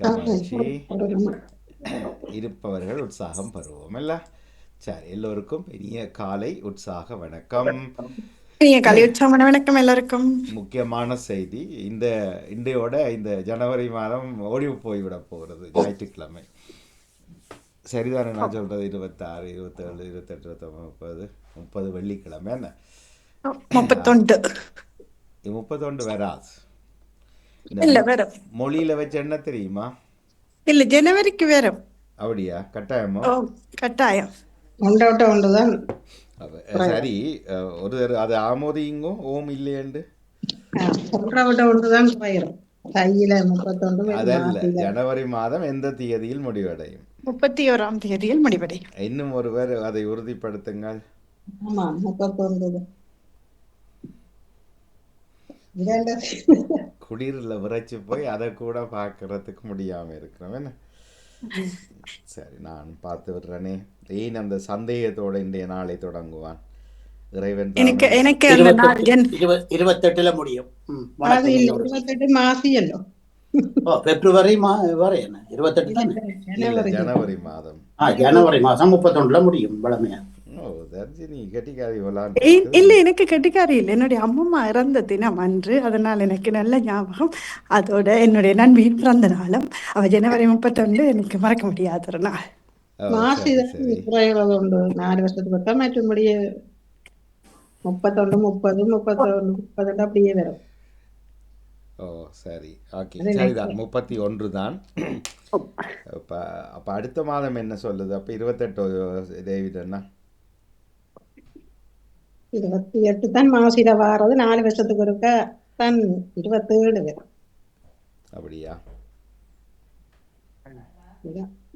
மிக்க மகிழ்ச்சி. இருப்பவர்கள் உற்சாகம் பருவோம் அல்ல. சரி, எல்லோருக்கும் இனிய காலை உற்சாக வணக்கம். இனிய காலை உற்சாகமான வணக்கம் எல்லாருக்கும். முக்கியமான செய்தி, இன்றையோட இந்த ஜனவரி மாதம் ஓடி போய்விட போகிறது. ஞாயிற்றுக்கிழமை சரிதானே நான் சொல்றது? 26, 27, 28, 29, 30 வெள்ளிக்கிழமை என்ன? 31 31 வராது. இந்த இல்ல வரும். மொழியில வச்ச என்ன தெரியுமா? இல்ல ஜனவரிக்கு வரும். அப்படியா? கட்டாயமோ? ஓ கட்டாயம். ஒன்றுதான் சரி. ஒரு அது ஆமோதிங்கோ ஓம் இல்லையண்டு ஒன்றுதான் பயிரும் கையில 31 அதல்ல, ஜனவரி மாதம் எந்த தேதியில் முடிவடையும்? 31ஆம் தேதியில் முடிவடையும். இன்னும் ஒருவர் அதை உறுதிப்படுத்துங்கள். ஆமா 31 குளிரில் விரைச்சு போய் அதை கூட பார்க்கறதுக்கு முடியாம இருக்கிறோம் என்ன? சரி, நான் பார்த்து விடுறேனே. ஏன் அந்த சந்தேகத்தோட இன்றைய நாளை தொடங்குவான் இறைவன்? எனக்கு அந்த நாள் 28 முடியும். 28 மாசியല്ലോ. பிப்ரவரி வரை என்ன 28 தானே? ஜனவரி மாதம். ஜனவரி மாதம் 31 முடியும் வளமையா. தர்ஜினி கெட்டிக்காரி இல்ல, எனக்கு கெட்டிக்காரி இல்லை. என்னுடைய அம்மம்மா இறந்த தினம் அன்று, அதனால் எனக்கு நல்ல ஞாபகம். அதோட என்னுடைய நண்பியின் பிறந்த நாளும் அவ ஜனவரி 31 எனக்கு மறக்க முடியாத ஒரு நாள். மாசி குறைகிறது உண்டு 4 வருஷத்துக்கு பத்தா மற்றபடியே 31, 30, 31, 30 அப்படியே வரும். ஓ சரி, ஓகே, சரிதான். 31 தான். அப்ப அடுத்த மாதம் என்ன சொல்லுது? அப்ப 28 தேவிதன்னா 28 தான் மாசில வாரது. 4 வருஷத்துக்கு ஒருக்க தான் 27 வரும். அப்படியா?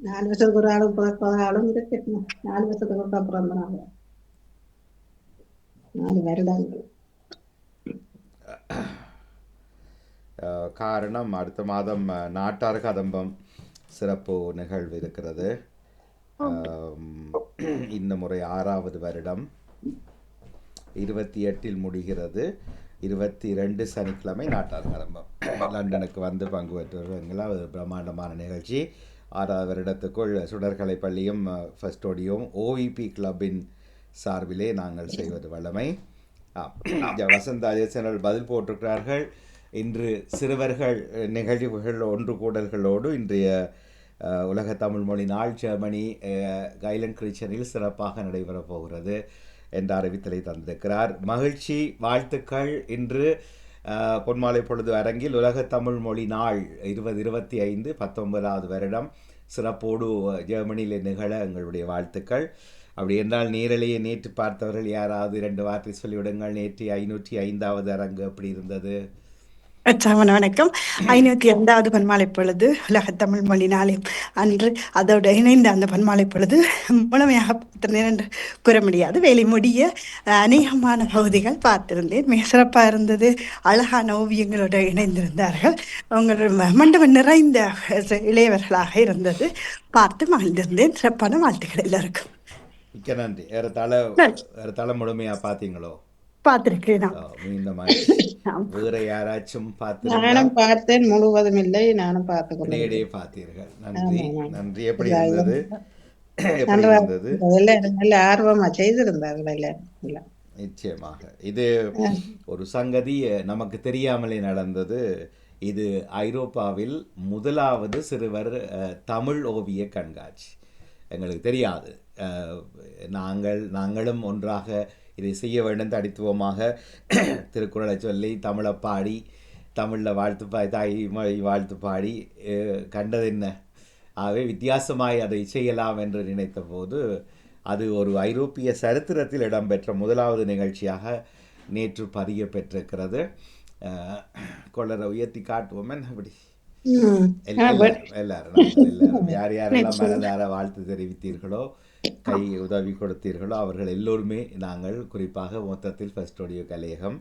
4 வருஷத்துக்கு ஒரு ஆளும் ஆளும் இருக்கு. 4 வருஷத்துக்கு ஒருக்கா பிறந்த நாள் 4 வருடங்கள். காரணம், அடுத்த மாதம் நாட்டார் கதம்பம் சிறப்பு நிகழ்வு இருக்கிறது. இந்த முறை 6வது வருடம். 28 முடிகிறது. 22 சனிக்கிழமை நாட்டார் கதம்பம். லண்டனுக்கு வந்து பங்கு பெற்றவர்களா ஒரு பிரம்மாண்டமான நிகழ்ச்சி. 6வது வருடத்துக்குள் சுடர்கலை பள்ளியும் ஃபர்ஸ்ட் ஓடியும் ஓவிபி கிளப்பின் சார்பிலே நாங்கள் செய்வது வல்லமை. வசந்த அஜேசனல் பதில் போட்டிருக்கிறார்கள். இன்று சிறுவர்கள் நிகழ்வுகள் ஒன்று கூடல்களோடு இன்றைய உலக தமிழ் மொழி நாள் ஜெர்மனி கைலண்ட் கிரீச்சனில் சிறப்பாக நடைபெறப் போகிறது என்ற அறிவித்தலை தந்திருக்கிறார். மகிழ்ச்சி, வாழ்த்துக்கள். இன்று பொன்மாலை பொழுது அரங்கில் உலக தமிழ் மொழி நாள் 2025 19வது வருடம் சிறப்போடு ஜெர்மனியில் நிகழ எங்களுடைய வாழ்த்துக்கள். அப்படி என்றால் நேரலையை நேற்று பார்த்தவர்கள் யாராவது 2 வார்த்தை சொல்லிவிடுங்கள். நேற்று 505வது அரங்கு எப்படி இருந்தது? வணக்கம். 505வது பன்மாலை பொழுது உலக தமிழ் மொழி நாளை அன்று அதோடு இணைந்த அந்த பன்மாலை பொழுது முழுமையாக பார்த்திருந்தேன் என்று கூற முடியாது. வேலை முடிய அநேகமான பகுதிகள் பார்த்திருந்தேன். மிக சிறப்பாக இருந்தது. அழகான ஓவியங்களோடு இணைந்திருந்தார்கள். உங்கள் மண்டபம் நிறைந்த இளையவர்களாக இருந்தது. பார்த்து மகிழ்ந்திருந்தேன். சிறப்பான வாழ்த்துக்கள் எல்லாருக்கும். மிக்க நன்றி. ஏறத்தாழ முழுமையா பார்த்தீங்களோ? பார்த்திருக்கேன். வேற யாராச்சும் நானும் பார்த்தேன், முழுவதும் இல்லை. நானும் பார்த்தீர்கள். நன்றி, நன்றி. எப்படி இருந்தது? நல்ல ஆர்வமா செய்திருந்தார்கள். நிச்சயமாக இது ஒரு சங்கதி நமக்கு தெரியாமலே நடந்தது. இது ஐரோப்பாவில் முதலாவது சிறுவர் தமிழ் ஓவிய கண்காட்சி. எங்களுக்கு தெரியாது. நாங்களும் ஒன்றாக இதை செய்ய வேண்டும் தடித்துவமாக திருக்குறளை சொல்லி தமிழை பாடி தமிழில் தாய் மொழி வாழ்த்து பாடி கண்டது என்ன. ஆகவே வித்தியாசமாய் அதை செய்யலாம் என்று நினைத்த போது அது ஒரு ஐரோப்பிய சரித்திரத்தில் இடம்பெற்ற முதலாவது நிகழ்ச்சியாக நேற்று பதிய பெற்றிருக்கிறது. கொள்ளரை உயர்த்தி காட்டுவோம். அப்படி எல்லாரும் யார் யாரெல்லாம் மனதார வாழ்த்து தெரிவித்தீர்களோ, கை உதவி கொடுத்தீர்களோ அவர்கள் எல்லோருமே நாங்கள் குறிப்பாக மொத்தத்தில் ஃபர்ஸ்ட் ஆடியோ கலையகம்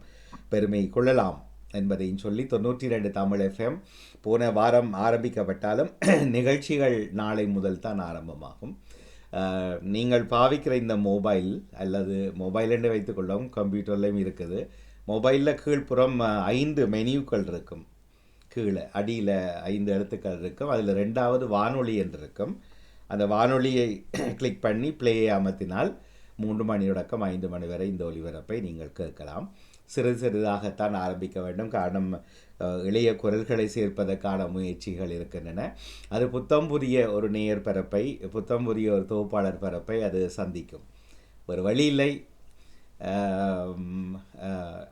பெருமை கொள்ளலாம் என்பதையும் சொல்லி 92 தமிழ் FM போன வாரம் ஆரம்பிக்கப்பட்டாலும் நிகழ்ச்சிகள் நாளை முதல் தான் ஆரம்பமாகும். நீங்கள் பாவிக்கிற இந்த மொபைல் அல்லது மொபைல் என்று வைத்துக்கொள்ளவும் கம்ப்யூட்டர்லையும் இருக்குது. மொபைலில் கீழ்ப்புறம் 5 மெனியூக்கள் இருக்கும். கீழே அடியில் 5 எழுத்துக்கள் இருக்கும். அதில் 2வது வானொலி என்று இருக்கும். அந்த வானொலியை கிளிக் பண்ணி பிளேயை அமர்த்தினால் 3 மணி தொடக்கம் 5 மணி வரை இந்த ஒலிபரப்பை நீங்கள் கேட்கலாம். சிறிதாகத்தான் ஆரம்பிக்க வேண்டும். காரணம் இளைய குரல்களை சேர்ப்பதற்கான முயற்சிகள் இருக்கின்றன. அது புத்தம் புதிய ஒரு நேயர் பரப்பை, புத்தம் புதிய ஒரு தொகுப்பாளர் பரப்பை அது சந்திக்கும். ஒரு வழி இல்லை.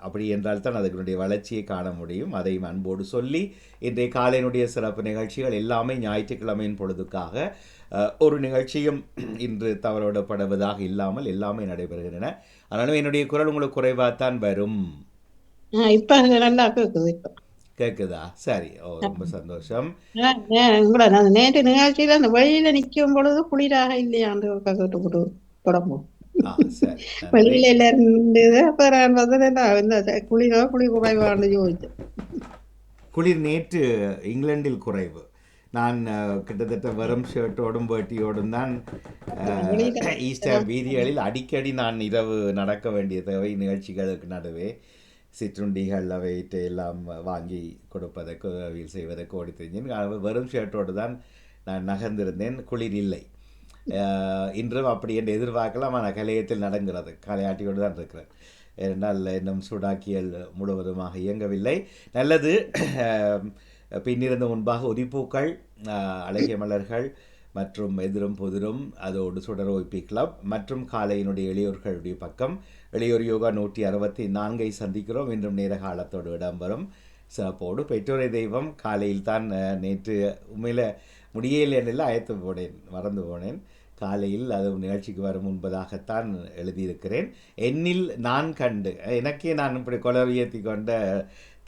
அப்படி என்றால் தான் அதனுடைய வளர்ச்சியை காண முடியும். அதையும் அன்போடு சொல்லி இன்றைய காலையினுடைய சிறப்பு நிகழ்ச்சிகள் எல்லாமே ஞாயிற்றுக்கிழமையின் பொழுதுக்காக ஒரு நிகழ்ச்சியும் இன்று தவறவிடப்படுவதாக இல்லாமல் எல்லாமே நடைபெறுகின்றன. ஆனாலும் என்னுடைய குரல் உங்களுக்கு குறைவாகத்தான் வரும். இப்ப நல்லா கேக்குது. இப்ப கேட்குதா? சரி. ஓ, ரொம்ப சந்தோஷம். உங்களை நான் நேற்று நிகழ்ச்சியில அந்த வெளியில நிக்கும் பொழுது குளிராக இல்லையாண்டு கேட்டு தொடங்கும். சரி. வெளியில இருந்து அப்புறம் குளிரோ குளிர் குறைவான்னு யோசிச்சேன். குளிர் நேற்று இங்கிலாந்தில் குறைவு. நான் கிட்டத்தட்ட வெறும் ஷர்ட்டோடும் வேட்டியோடும் தான் ஈஸ்டர் வீதிகளில் அடிக்கடி நான் இரவு நடக்க வேண்டிய தேவை. நிகழ்ச்சிகளுக்கு நடுவே சிற்றுண்டிகள் அவையிட்டு எல்லாம் வாங்கி கொடுப்பதற்கு உதவியில் செய்வதற்கு ஓடி தெரிஞ்சேன். வெறும் ஷர்ட்டோடு தான் நான் நகர்ந்திருந்தேன். குளிர் இல்லை. இன்றும் அப்படி என்று எதிர்பார்க்கலாம். ஆனால் கலையத்தில் நடங்கிறது. கலையாட்டியோடு தான் இருக்கிறேன். ஏனென்றால் இன்னும் சூடாக்கியல் முழுவதுமாக இயங்கவில்லை. நல்லது. பின்னிருந்து முன்பாக உதிப்பூக்கள், அழகிய மலர்கள் மற்றும் எதிரும் புதிரும், அதோடு சுடர் ஒய்பி கிளப் மற்றும் காலையினுடைய இளையோர்களுடைய பக்கம் இளையோர் யோகா 164 சந்திக்கிறோம். இன்றும் நேர காலத்தோடு இடம்பெறும் சிறப்போடு. பெற்றோரை தெய்வம் காலையில் தான் நேற்று உண்மையில் முடியலை என்றெல்லாம் அழைத்து போனேன், மறந்து போனேன். காலையில் அது நிகழ்ச்சிக்கு வரும் முன்பதாகத்தான் எழுதியிருக்கிறேன். என்னில் நான் கண்டு எனக்கே நான் இப்படி கொலவியத்தி கொண்ட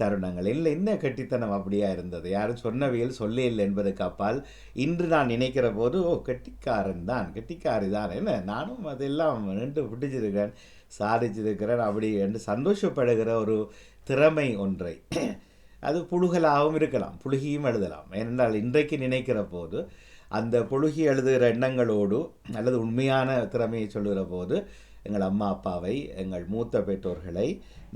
தருணங்கள் இல்லை. என்ன கெட்டித்தனம் அப்படியா இருந்தது. யாரும் சொன்னவியல் சொல்ல இல்லை என்பதுக்கு அப்பால் இன்று நான் நினைக்கிற போது கெட்டிக்காரன் தான், கெட்டிக்காரி தான், என்ன நானும் அதெல்லாம் நின்று பிடிச்சிருக்கிறேன், சாதிச்சிருக்கிறேன் அப்படி என்று சந்தோஷப்படுகிற ஒரு திறமை ஒன்றை. அது புழுகலாகவும் இருக்கலாம், புழுகியும் எழுதலாம். ஏனென்றால் இன்றைக்கு நினைக்கிற போது அந்த புழுகி எழுதுகிற எண்ணங்களோடு அல்லது உண்மையான திறமையை சொல்லுகிற போது எங்கள் அம்மா அப்பாவை, எங்கள் மூத்த பெற்றோர்களை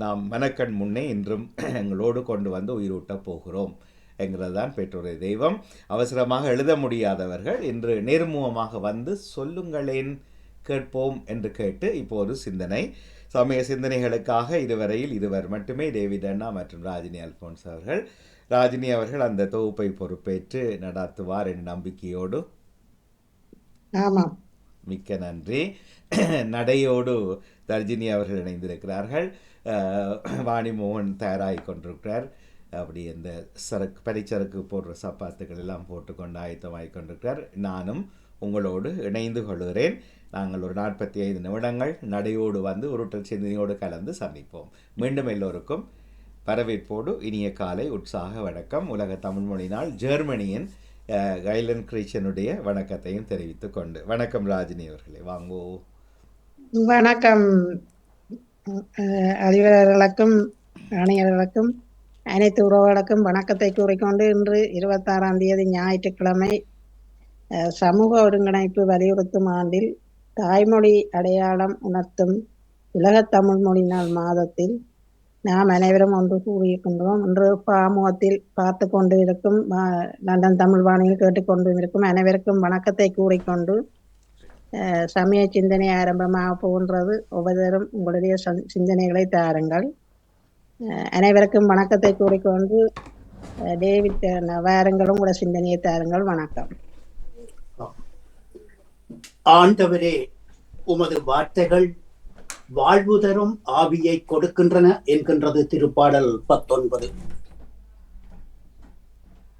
நாம் மனக்கண் முன்னே இன்றும் எங்களோடு கொண்டு வந்து உயிரூட்டப் போகிறோம் என்கிறது தான் பெற்றோரை தெய்வம். அவசரமாக எழுத முடியாதவர்கள் இன்று நேர்முகமாக வந்து சொல்லுங்களேன், கேட்போம் என்று கேட்டு இப்போது சிந்தனை, சமய சிந்தனைகளுக்காக இதுவரையில் இருவர் மட்டுமே, டேவிட் அண்ணா மற்றும் ராஜினி அல்போன்ஸ் அவர்கள். ராஜினி அவர்கள் அந்த தொகுப்பை பொறுப்பேற்று நடாத்துவார் என்ற நம்பிக்கையோடு. ஆமாம், மிக்க நன்றி. நடையோடு தர்ஜினி அவர்கள் இணைந்திருக்கிறார்கள். வாணிமோகன் தயாராகி கொண்டிருக்கிறார். அப்படி இந்த சரக்கு பனிச்சரக்கு போடுற சப்பாத்துக்கள் எல்லாம் போட்டுக்கொண்டு ஆயத்தமாகி கொண்டிருக்கிறார். நானும் உங்களோடு இணைந்து கொள்கிறேன். நாங்கள் ஒரு 45 நிமிடங்கள் நடையோடு வந்து உருட்டல் சிந்தனையோடு கலந்து சந்திப்போம். மீண்டும் எல்லோருக்கும் வரவேற்போடு இனிய காலை உற்சாக வணக்கம். உலக தமிழ் மொழி நாள் ஜெர்மனியின் கைலன் கிரீச்சனுடைய வணக்கத்தையும் தெரிவித்துக் கொண்டு. வணக்கம் ராஜினி அவர்களே, வாங்கோ. வணக்கம் அறிவர்களுக்கும் அணியர்களுக்கும் அனைத்து உறவுகளுக்கும் வணக்கத்தை கூறிக்கொண்டு இன்று 26ஆம் தேதி ஞாயிற்றுக்கிழமை சமூக ஒருங்கிணைப்பு வலியுறுத்தும் ஆண்டில் தாய்மொழி அடையாளம் உணர்த்தும் உலக தமிழ் மொழி நாள் மாதத்தில் நாம் அனைவரும் ஒன்று கூறியிருக்கின்றோம். இன்று பாமுகத்தில் பார்த்து கொண்டு இருக்கும் லண்டன் தமிழ் வாணியில் கேட்டுக்கொண்டு இருக்கும் அனைவருக்கும் வணக்கத்தை கூறிக்கொண்டு சமய சிந்தனை ஆரம்பமாக போன்றது. ஒவ்வொருவரும் உங்களுடைய சிந்தனைகளை தாருங்கள். அனைவருக்கும் வணக்கத்தை கூறிக்கொண்டு டேவிட் வாருங்களும் கூட சிந்தனையை தாருங்கள். வணக்கம். ஆண்டவரே, உமது வார்த்தைகள் வாழ்வு தரும் ஆவியை கொடுக்கின்றன என்கின்றது திருப்பாடல் 19.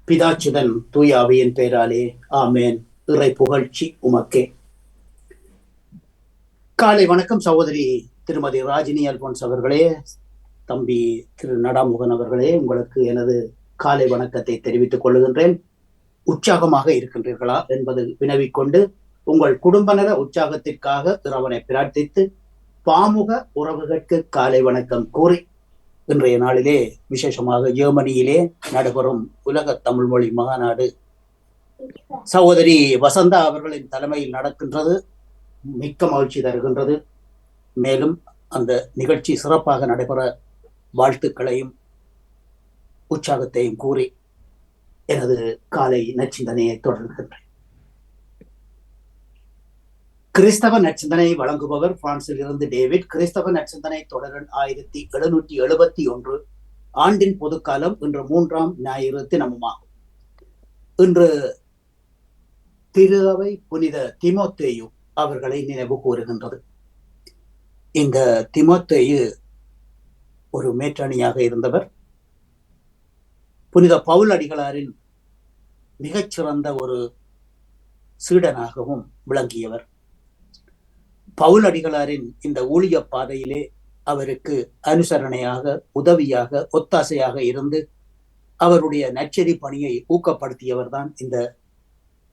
பிதாச்சுதன் தூய ஆவியின் பெயராலே ஆமேன். இறை புகழ்ச்சி உமக்கே. காலை வணக்கம் சகோதரி திருமதி ராஜினி அல்போன்ஸ் அவர்களே, தம்பி திரு நடாமுகன் அவர்களே, உங்களுக்கு எனது காலை வணக்கத்தை தெரிவித்துக் கொள்ளுகின்றேன். உற்சாகமாக இருக்கின்றீர்களா என்பது வினவிக்கொண்டு உங்கள் குடும்ப நல உற்சாகத்திற்காக இறைவனை பிரார்த்தித்து பாமுக உறவுகளுக்கு காலை வணக்கம் கூறி இன்றைய நாளிலே விசேஷமாக ஜெர்மனியிலே நடைபெறும் உலக தமிழ் மொழி மாநாடு சகோதரி வசந்தா அவர்களின் தலைமையில் நடக்கின்றது. மிக்க மகிழ்ச்சி தருகின்றது. மேலும் அந்த நிகழ்ச்சி சிறப்பாக நடைபெற வாழ்த்துக்களையும் உற்சாகத்தையும் கூறி எனது காலை நச்சிந்தனையை தொடர்கின்றேன். கிறிஸ்தவ நச்சிந்தனை வழங்குபவர் பிரான்சில் இருந்து டேவிட். கிறிஸ்தவ நச்சிந்தனை தொடரன் 1771 ஆண்டின் பொதுக்காலம். இன்று 3ஆம் ஞாயிறு தினமுமாகும். இன்று திரு அவை புனித தீமோத்தேயு அவர்களை நினைவு கூறுகின்றது. இந்த தீமோத்தேயு ஒரு மேற்றணியாக இருந்தவர். புனித பவுல் அடிகளாரின் மிகச்சிறந்த ஒரு சீடனாகவும் விளங்கியவர். பவுல் அடிகளாரின் இந்த ஊழிய பாதையிலே அவருக்கு அனுசரணையாக, உதவியாக, ஒத்தாசையாக இருந்து அவருடைய நற்செய்தி பணியை ஊக்கப்படுத்தியவர் தான் இந்த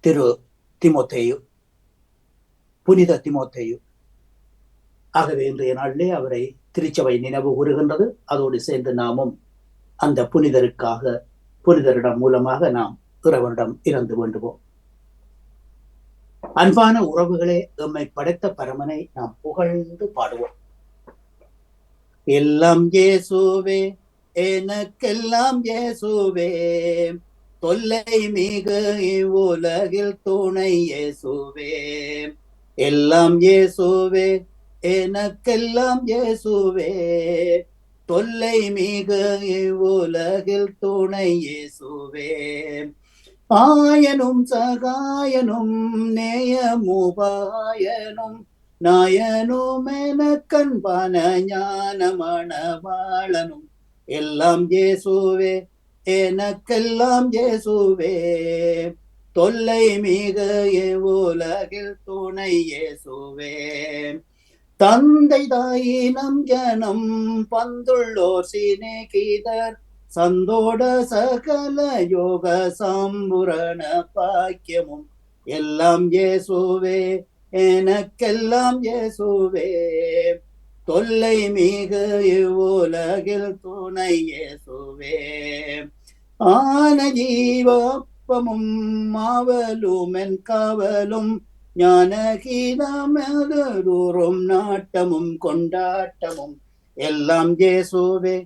திரு தீமோத்தேயு, புனித தீமோத்தேயு. ஆகவே இன்றைய நாளிலே அவரை திருச்சபை நினைவு கூறுகின்றது. அதோடு சேர்ந்து நாமும் அந்த புனிதரிடம் மூலமாக நாம் இறைவனிடம் இறந்து வேண்டுவோம். அன்பான உறவுகளே, எம்மை படைத்த பரமனை நாம் புகழ்ந்து பாடுவோம். எல்லாம் இயேசுவே, எனக்கெல்லாம் இயேசுவே, தொல்லை மிகு இவ்வுலகில் துணை இயேசுவே. எல்லாம் இயேசுவே, எனக்கெல்லாம் இயேசுவே, தொல்லை மிகு இவ்வுலகில் துணை இயேசுவே. ஆயனும் சகாயனும் நேயமுபாயனும் நாயனும் எனக்கன்பான ஞானமணவாளனும். எல்லாம் இயேசுவே, எனக்கெல்லாம் இயேசுவே, தொல்லை மிக இவ்வுலகில் துணை இயேசுவே. தந்தை தாயினம் ஜனம் பந்துள்ளோர் சிநேகிதர் சந்தோட சகல யோக சம்புரண பாக்கியமும். எல்லாம் இயேசுவே, எனக்கெல்லாம் இயேசுவே, தொல்லை மிக இவ்வுலகில் துணை இயேசுவே. ஆன ஜீவப்பமும் மாவலும் என் காவலும் ஞானகீதமெதூறும் நாட்டமும் கொண்டாட்டமும். எல்லாம் இயேசுவே,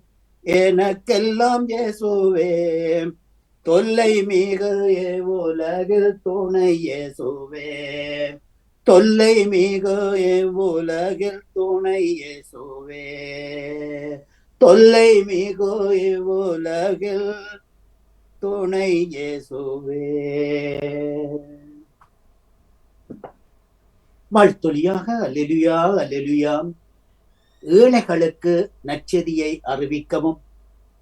எனக்கெல்லாம் இயேசுவே, தொல்லை மிக இவ்வுலகில் துணை இயேசுவே, தொல்லை மிக இவ்வுலகில் துணை இயேசுவே, தொல்லை மிக இவ்வுலகில் துணை இயேசுவே. வாழ்த்தொலியாக அல்லேலூயா அல்லேலூயா. ஏழைகளுக்கு நற்செய்தியை அறிவிக்கவும்,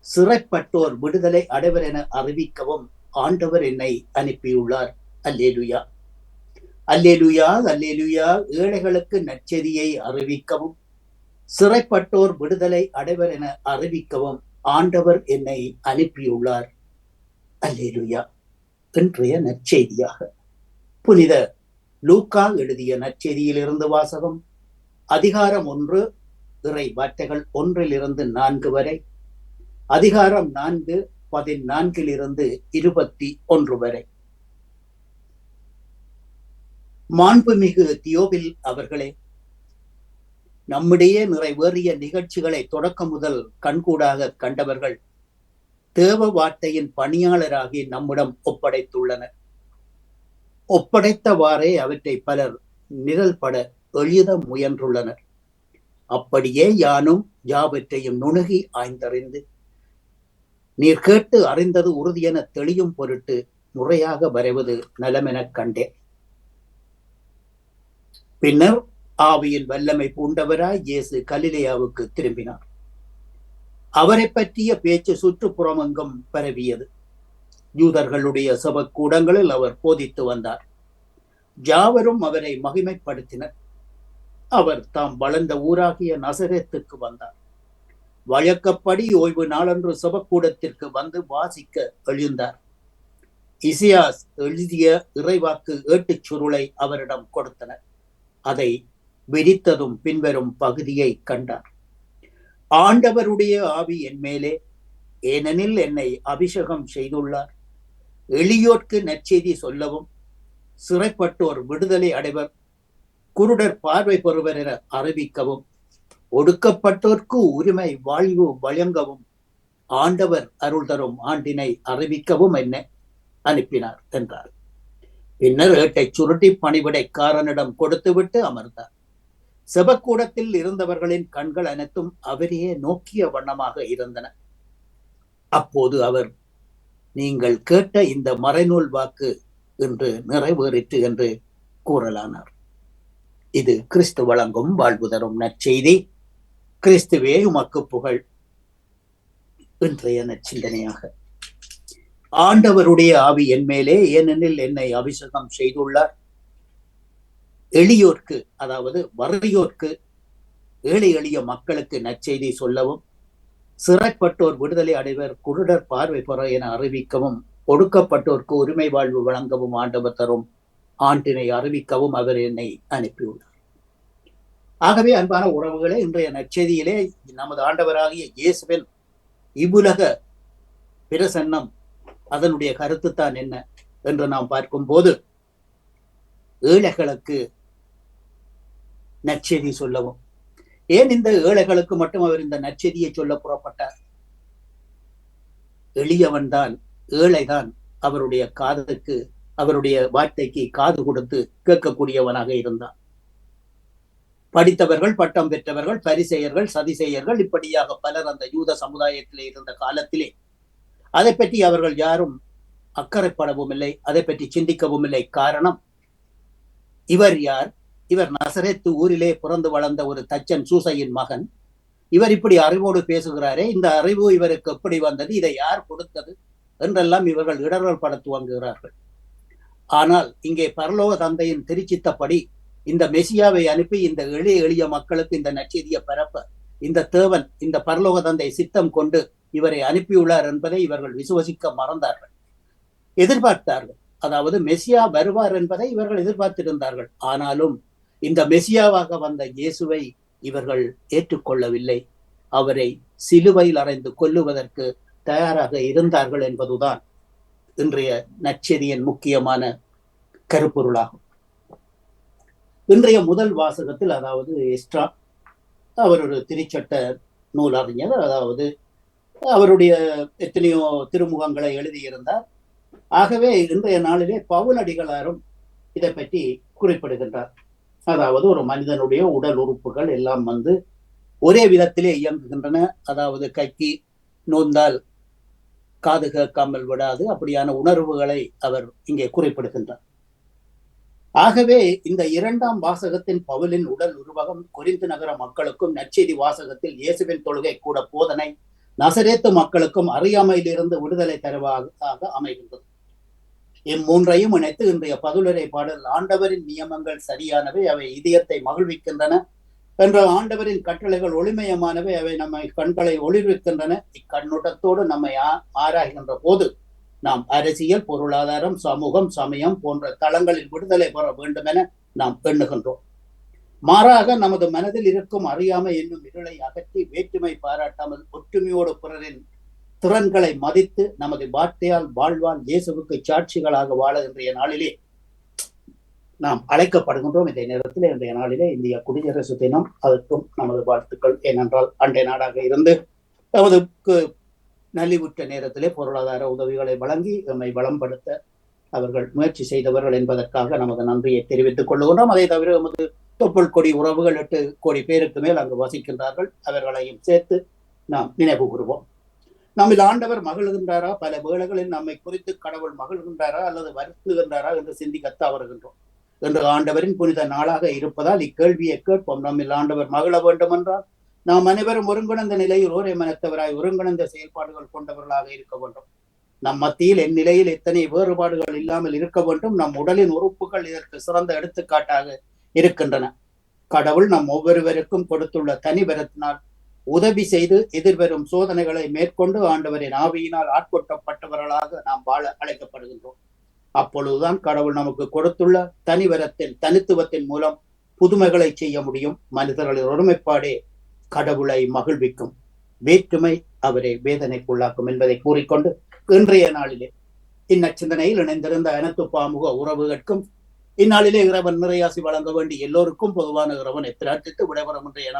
சிறைப்பட்டோர் விடுதலை அடைவர் என அறிவிக்கவும் ஆண்டவர் என்னை அனுப்பியுள்ளார். அல்லேலூயா அல்லேலூயா அல்லேலூயா. ஏழைகளுக்கு நற்செய்தியை அறிவிக்கவும், சிறைப்பட்டோர் விடுதலை அடைவர் என அறிவிக்கவும் ஆண்டவர் என்னை அனுப்பியுள்ளார். அல்லேலூயா. இன்றைய நற்செய்தியாக புனித லூக்கா எழுதிய நற்செய்தியிலிருந்து வாசகம். அதிகாரம் 1, இறை வார்த்தைகள் 1-4 வரை. அதிகாரம் 4, 14 21 வரை. மாண்புமிகு தியோபில் அவர்களே, நம்முடைய நிறைவேறிய நிகழ்ச்சிகளை தொடக்கம் முதல் கண்கூடாக கண்டவர்கள் தேவ வார்த்தையின் பணியாளராகி நம்மிடம் ஒப்படைத்துள்ளனர். ஒப்படைத்தவாறே அவற்றை பலர் நிரல்பட எழுத முயன்றுள்ளனர். அப்படியே யானும் யாவற்றையும் நுணுகி ஆய்ந்தறிந்து நீர் கேட்டு அறிந்தது உறுதியென தெளியும் பொருட்டு முறையாக வரைவது நலமெனக் கண்டேன். பின்னர் ஆவியின் வல்லமை பூண்டவராய் இயேசு கலிலேயாவுக்கு திரும்பினார். அவரை பற்றிய பேச்சு சுற்றுப்புறமெங்கும் பரவியது. யூதர்களுடைய சபக்கூடங்களில் அவர் போதித்து வந்தார். யாவரும் அவரை மகிமைப்படுத்தினர். அவர் தாம் வளர்ந்த ஊராகிய நசரேத்துக்கு வந்தார். வழக்கப்படி ஓய்வு நாளன்று சபக்கூடத்திற்கு வந்து வாசிக்க எழுந்தார். இசையாஸ் எழுதிய இறைவாக்கு ஏட்டுச் சுருளை அவரிடம் கொடுத்தனர். அதை விரித்ததும் பின்வரும் பகுதியை கண்டார். ஆண்டவருடைய ஆவி என் மேலே, ஏனெனில் என்னை அபிஷேகம் செய்துள்ளார். எளியோர்க்கு நற்செய்தி சொல்லவும், சிறைப்பட்டோர் விடுதலை அடைவர், குருடர் பார்வை பெறுவர் என அறிவிக்கவும், ஒடுக்கப்பட்டோர்க்கு உரிமை வாழ்வு வழங்கவும், ஆண்டவர் அருள் தரும் ஆண்டினை அறிவிக்கவும் என்ன. அனுப்பினார் என்றார். பின்னர் ஏட்டை சுருட்டி பணிவிடைக்காரனிடம் கொடுத்துவிட்டு அமர்ந்தார். செபக்கூடத்தில் இருந்தவர்களின் கண்கள் அனைத்தும் அவரையே நோக்கிய வண்ணமாக இருந்தன. அப்போது அவர், நீங்கள் கேட்ட இந்த மறைநூல் வாக்கு என்று நிறைவேறிற்று என்று கூறலானார். இது கிறிஸ்து வழங்கும் வாழ்வு தரும் நற்செய்தி. கிறிஸ்துவே உமக்கு புகழ். இன்றைய நற்சிந்தனையாக, ஆண்டவருடைய ஆவி என் மேலே, ஏனெனில் என்னை அபிஷேகம் செய்துள்ளார். எளியோர்க்கு, அதாவது வறியோர்க்கு, ஏழை எளிய மக்களுக்கு நற்செய்தி சொல்லவும், சிறைப்பட்டோர் விடுதலை அடைவர், குருடர் பார்வை பெற என அறிவிக்கவும், ஒடுக்கப்பட்டோருக்கு உரிமை வாழ்வு வழங்கவும் ஆண்டவர் தரும் ஆண்டினை அறிவிக்கவும் அவர் என்னை அனுப்பியுள்ளார். ஆகவே அன்பான உறவுகளே, இன்றைய நற்செய்தியிலே நமது ஆண்டவராகிய இயேசுவின் இவ்வுலக பிரசன்னம், அதனுடைய கருத்துத்தான் என்ன என்று நாம் பார்க்கும் போது, ஏழைகளுக்கு நற்செய்தி சொல்லவும். ஏன் இந்த ஏழைகளுக்கு மட்டும் அவர் இந்த நற்செய்தியை சொல்ல புறப்பட்டார்? எளியவன் தான், ஏழைதான் அவருடைய காதுக்கு, அவருடைய வார்த்தைக்கு காது கொடுத்து கேட்கக்கூடியவனாக இருந்தான். படித்தவர்கள், பட்டம் பெற்றவர்கள், பரிசேயர்கள், சதிசேயர்கள், இப்படியாக பலர் அந்த யூத சமுதாயத்திலே இருந்த காலத்திலே அதை பற்றி அவர்கள் யாரும் அக்கறைப்படவும் இல்லை, அதை பற்றி சிந்திக்கவும் இல்லை. காரணம், இவர் யார்? இவர் நசரேத்து ஊரிலே பிறந்து வளர்ந்த ஒரு தச்சன் சூசையின் மகன். இவர் இப்படி அறிவோடு பேசுகிறாரே, இந்த அறிவு இவருக்கு எப்படி வந்தது? இதை யார் கொடுத்தது? என்றெல்லாம் இவர்கள் இடர்கள் பட துவங்குகிறார்கள். ஆனால் இங்கே பரலோக தந்தையின் திருச்சித்தப்படி இந்த மெசியாவை அனுப்பி இந்த எளிய எளிய மக்களுக்கு இந்த நற்செய்தியை பரப்ப இந்த தேவன், இந்த பரலோக தந்தை சித்தம் கொண்டு இவரை அனுப்பியுள்ளார் என்பதை இவர்கள் விசுவசிக்க மறந்தார்கள், எதிர்பார்த்தார்கள். அதாவது மெசியா வருவார் என்பதை இவர்கள் எதிர்பார்த்திருந்தார்கள். ஆனாலும் இந்த மெசியாவாக வந்த இயேசுவை இவர்கள் ஏற்றுக்கொள்ளவில்லை. அவரை சிலுவையில் அறைந்து கொல்லுவதற்கு தயாராக இருந்தார்கள் என்பதுதான் இன்றைய நற்செய்தியின் முக்கியமான கருப்பொருளாகும். இன்றைய முதல் வாசகத்தில், அதாவது எஸ்ட்ரா, அவர் ஒரு திருச்சட்ட நூல் அறிஞர், அதாவது அவருடைய எத்தனையோ திருமுகங்களை எழுதியிருந்தார். ஆகவே இன்றைய நாளிலே பவுலடிகளாரும் இதை பற்றி குறிப்பிடுகின்றார். அதாவது ஒரு மனிதனுடைய உடல் உறுப்புகள் எல்லாம் ஒரே விதத்திலே இயங்குகின்றன. அதாவது கைக்கு நோந்தால் காது கேட்காமல் விடாது, அப்படியான உணர்வுகளை அவர் இங்கே குறிப்பிடுகின்றார். ஆகவே இந்த இரண்டாம் வாசகத்தின் பவுலின் உடல் உருவகம் கொரிந்து நகர மக்களுக்கும், நற்செய்தி வாசகத்தில் இயேசுவின் தொழுகை கூட போதனை நசரேத்து மக்களுக்கும் அறியாமையிலிருந்து விடுதலை தருவதாக அமைகின்றது. இம்மூன்றையும் இணைத்து இன்றைய பதுலுரை பாடல், ஆண்டவரின் நியமங்கள் சரியானவை, அவை இதயத்தை மகிழ்விக்கின்றன என்ற ஆண்டவரின் கட்டளைகள் ஒளிமயமானவை, அவை நம்மை கண்களை ஒளிர்விக்கின்றன. இக்கண்ணோட்டத்தோடு நம்மை ஆராய்கின்ற போது நாம் அரசியல், பொருளாதாரம், சமூகம், சமயம் போன்ற தளங்களில் விடுதலை பெற வேண்டும் என நாம் எண்ணுகின்றோம். மாறாக நமது மனதில் இருக்கும் அறியாமை என்னும் இருளை அகற்றி வேற்றுமை பாராட்டாமல் ஒற்றுமையோடு பிறரின் திறன்களை மதித்து நமது வார்த்தையால் வாழ்வால் இயேசுவுக்கு சாட்சிகளாக வாழ இன்றைய நாளிலே நாம் அழைக்கப்படுகின்றோம். இந்த நேரத்தில் இன்றைய நாளிலே இந்திய குடியரசு தினம், அதற்கும் நமது வாழ்த்துக்கள். ஏனென்றால் அண்டை நாடாக இருந்து நமதுக்கு நலிவுற்ற நேரத்திலே பொருளாதார உதவிகளை வழங்கி நம்மை வளம்படுத்த அவர்கள் முயற்சி செய்தவர்கள் என்பதற்காக நமது நன்றியை தெரிவித்துக் கொள்ளுகின்றோம். அதை தவிர நமது தொப்புள் கொடி உறவுகள் 8 கோடி பேருக்கு மேல் அங்கு வசிக்கின்றார்கள். அவர்களையும் சேர்த்து நாம் நினைவு கூறுவோம். நம்மில் ஆண்டவர் மகிழ்கின்றாரா? பல வேளைகளில் நம்மை குறித்து கடவுள் மகிழ்கின்றாரா அல்லது வருத்துகின்றாரா என்று சிந்திக்க தவறுகின்றோம். என்று ஆண்டவரின் புனித நாளாக இருப்பதால் இக்கேள்வியை கேட்போம். நம்மில் ஆண்டவர் மகிழ வேண்டும் என்றால் நாம் அனைவரும் ஒருங்கிணைந்த நிலையில் ஒரே மனத்தவராய் ஒருங்கிணைந்த செயல்பாடுகள் கொண்டவர்களாக இருக்க வேண்டும். நம் மத்தியில் நிலையில் எத்தனை வேறுபாடுகள் இல்லாமல் இருக்க வேண்டும். நம் உடலின் உறுப்புகள் இதற்கு சிறந்த எடுத்துக்காட்டாக இருக்கின்றன. கடவுள் நம் ஒவ்வொருவருக்கும் கொடுத்துள்ள தனிபரத்தினால் உதவி செய்து எதிர்வரும் சோதனைகளை மேற்கொண்டு ஆண்டவரின் ஆவியினால் ஆட்கொட்டப்பட்டவர்களாக நாம் வாழ அழைக்கப்படுகின்றோம். அப்பொழுதுதான் கடவுள் நமக்கு கொடுத்துள்ள தனிவரத்தின் தனித்துவத்தின் மூலம் புதுமைகளை செய்ய முடியும். மனிதர்களின் ஒருமைப்பாடே கடவுளை மகிழ்விக்கும், வேற்றுமை அவரை வேதனைக்குள்ளாக்கும் என்பதை கூறிக்கொண்டு இன்றைய நாளிலே இந்நச்சிந்தனையில் இணைந்திருந்த அனைத்து பாமுக உறவுகளுக்கும் இந்நாளிலே இறைவன் நிறையாசி வழங்க வேண்டி எல்லோருக்கும் பொதுவான இறைவன் எத்திராட்டித்து விடைபெறும் இன்றைய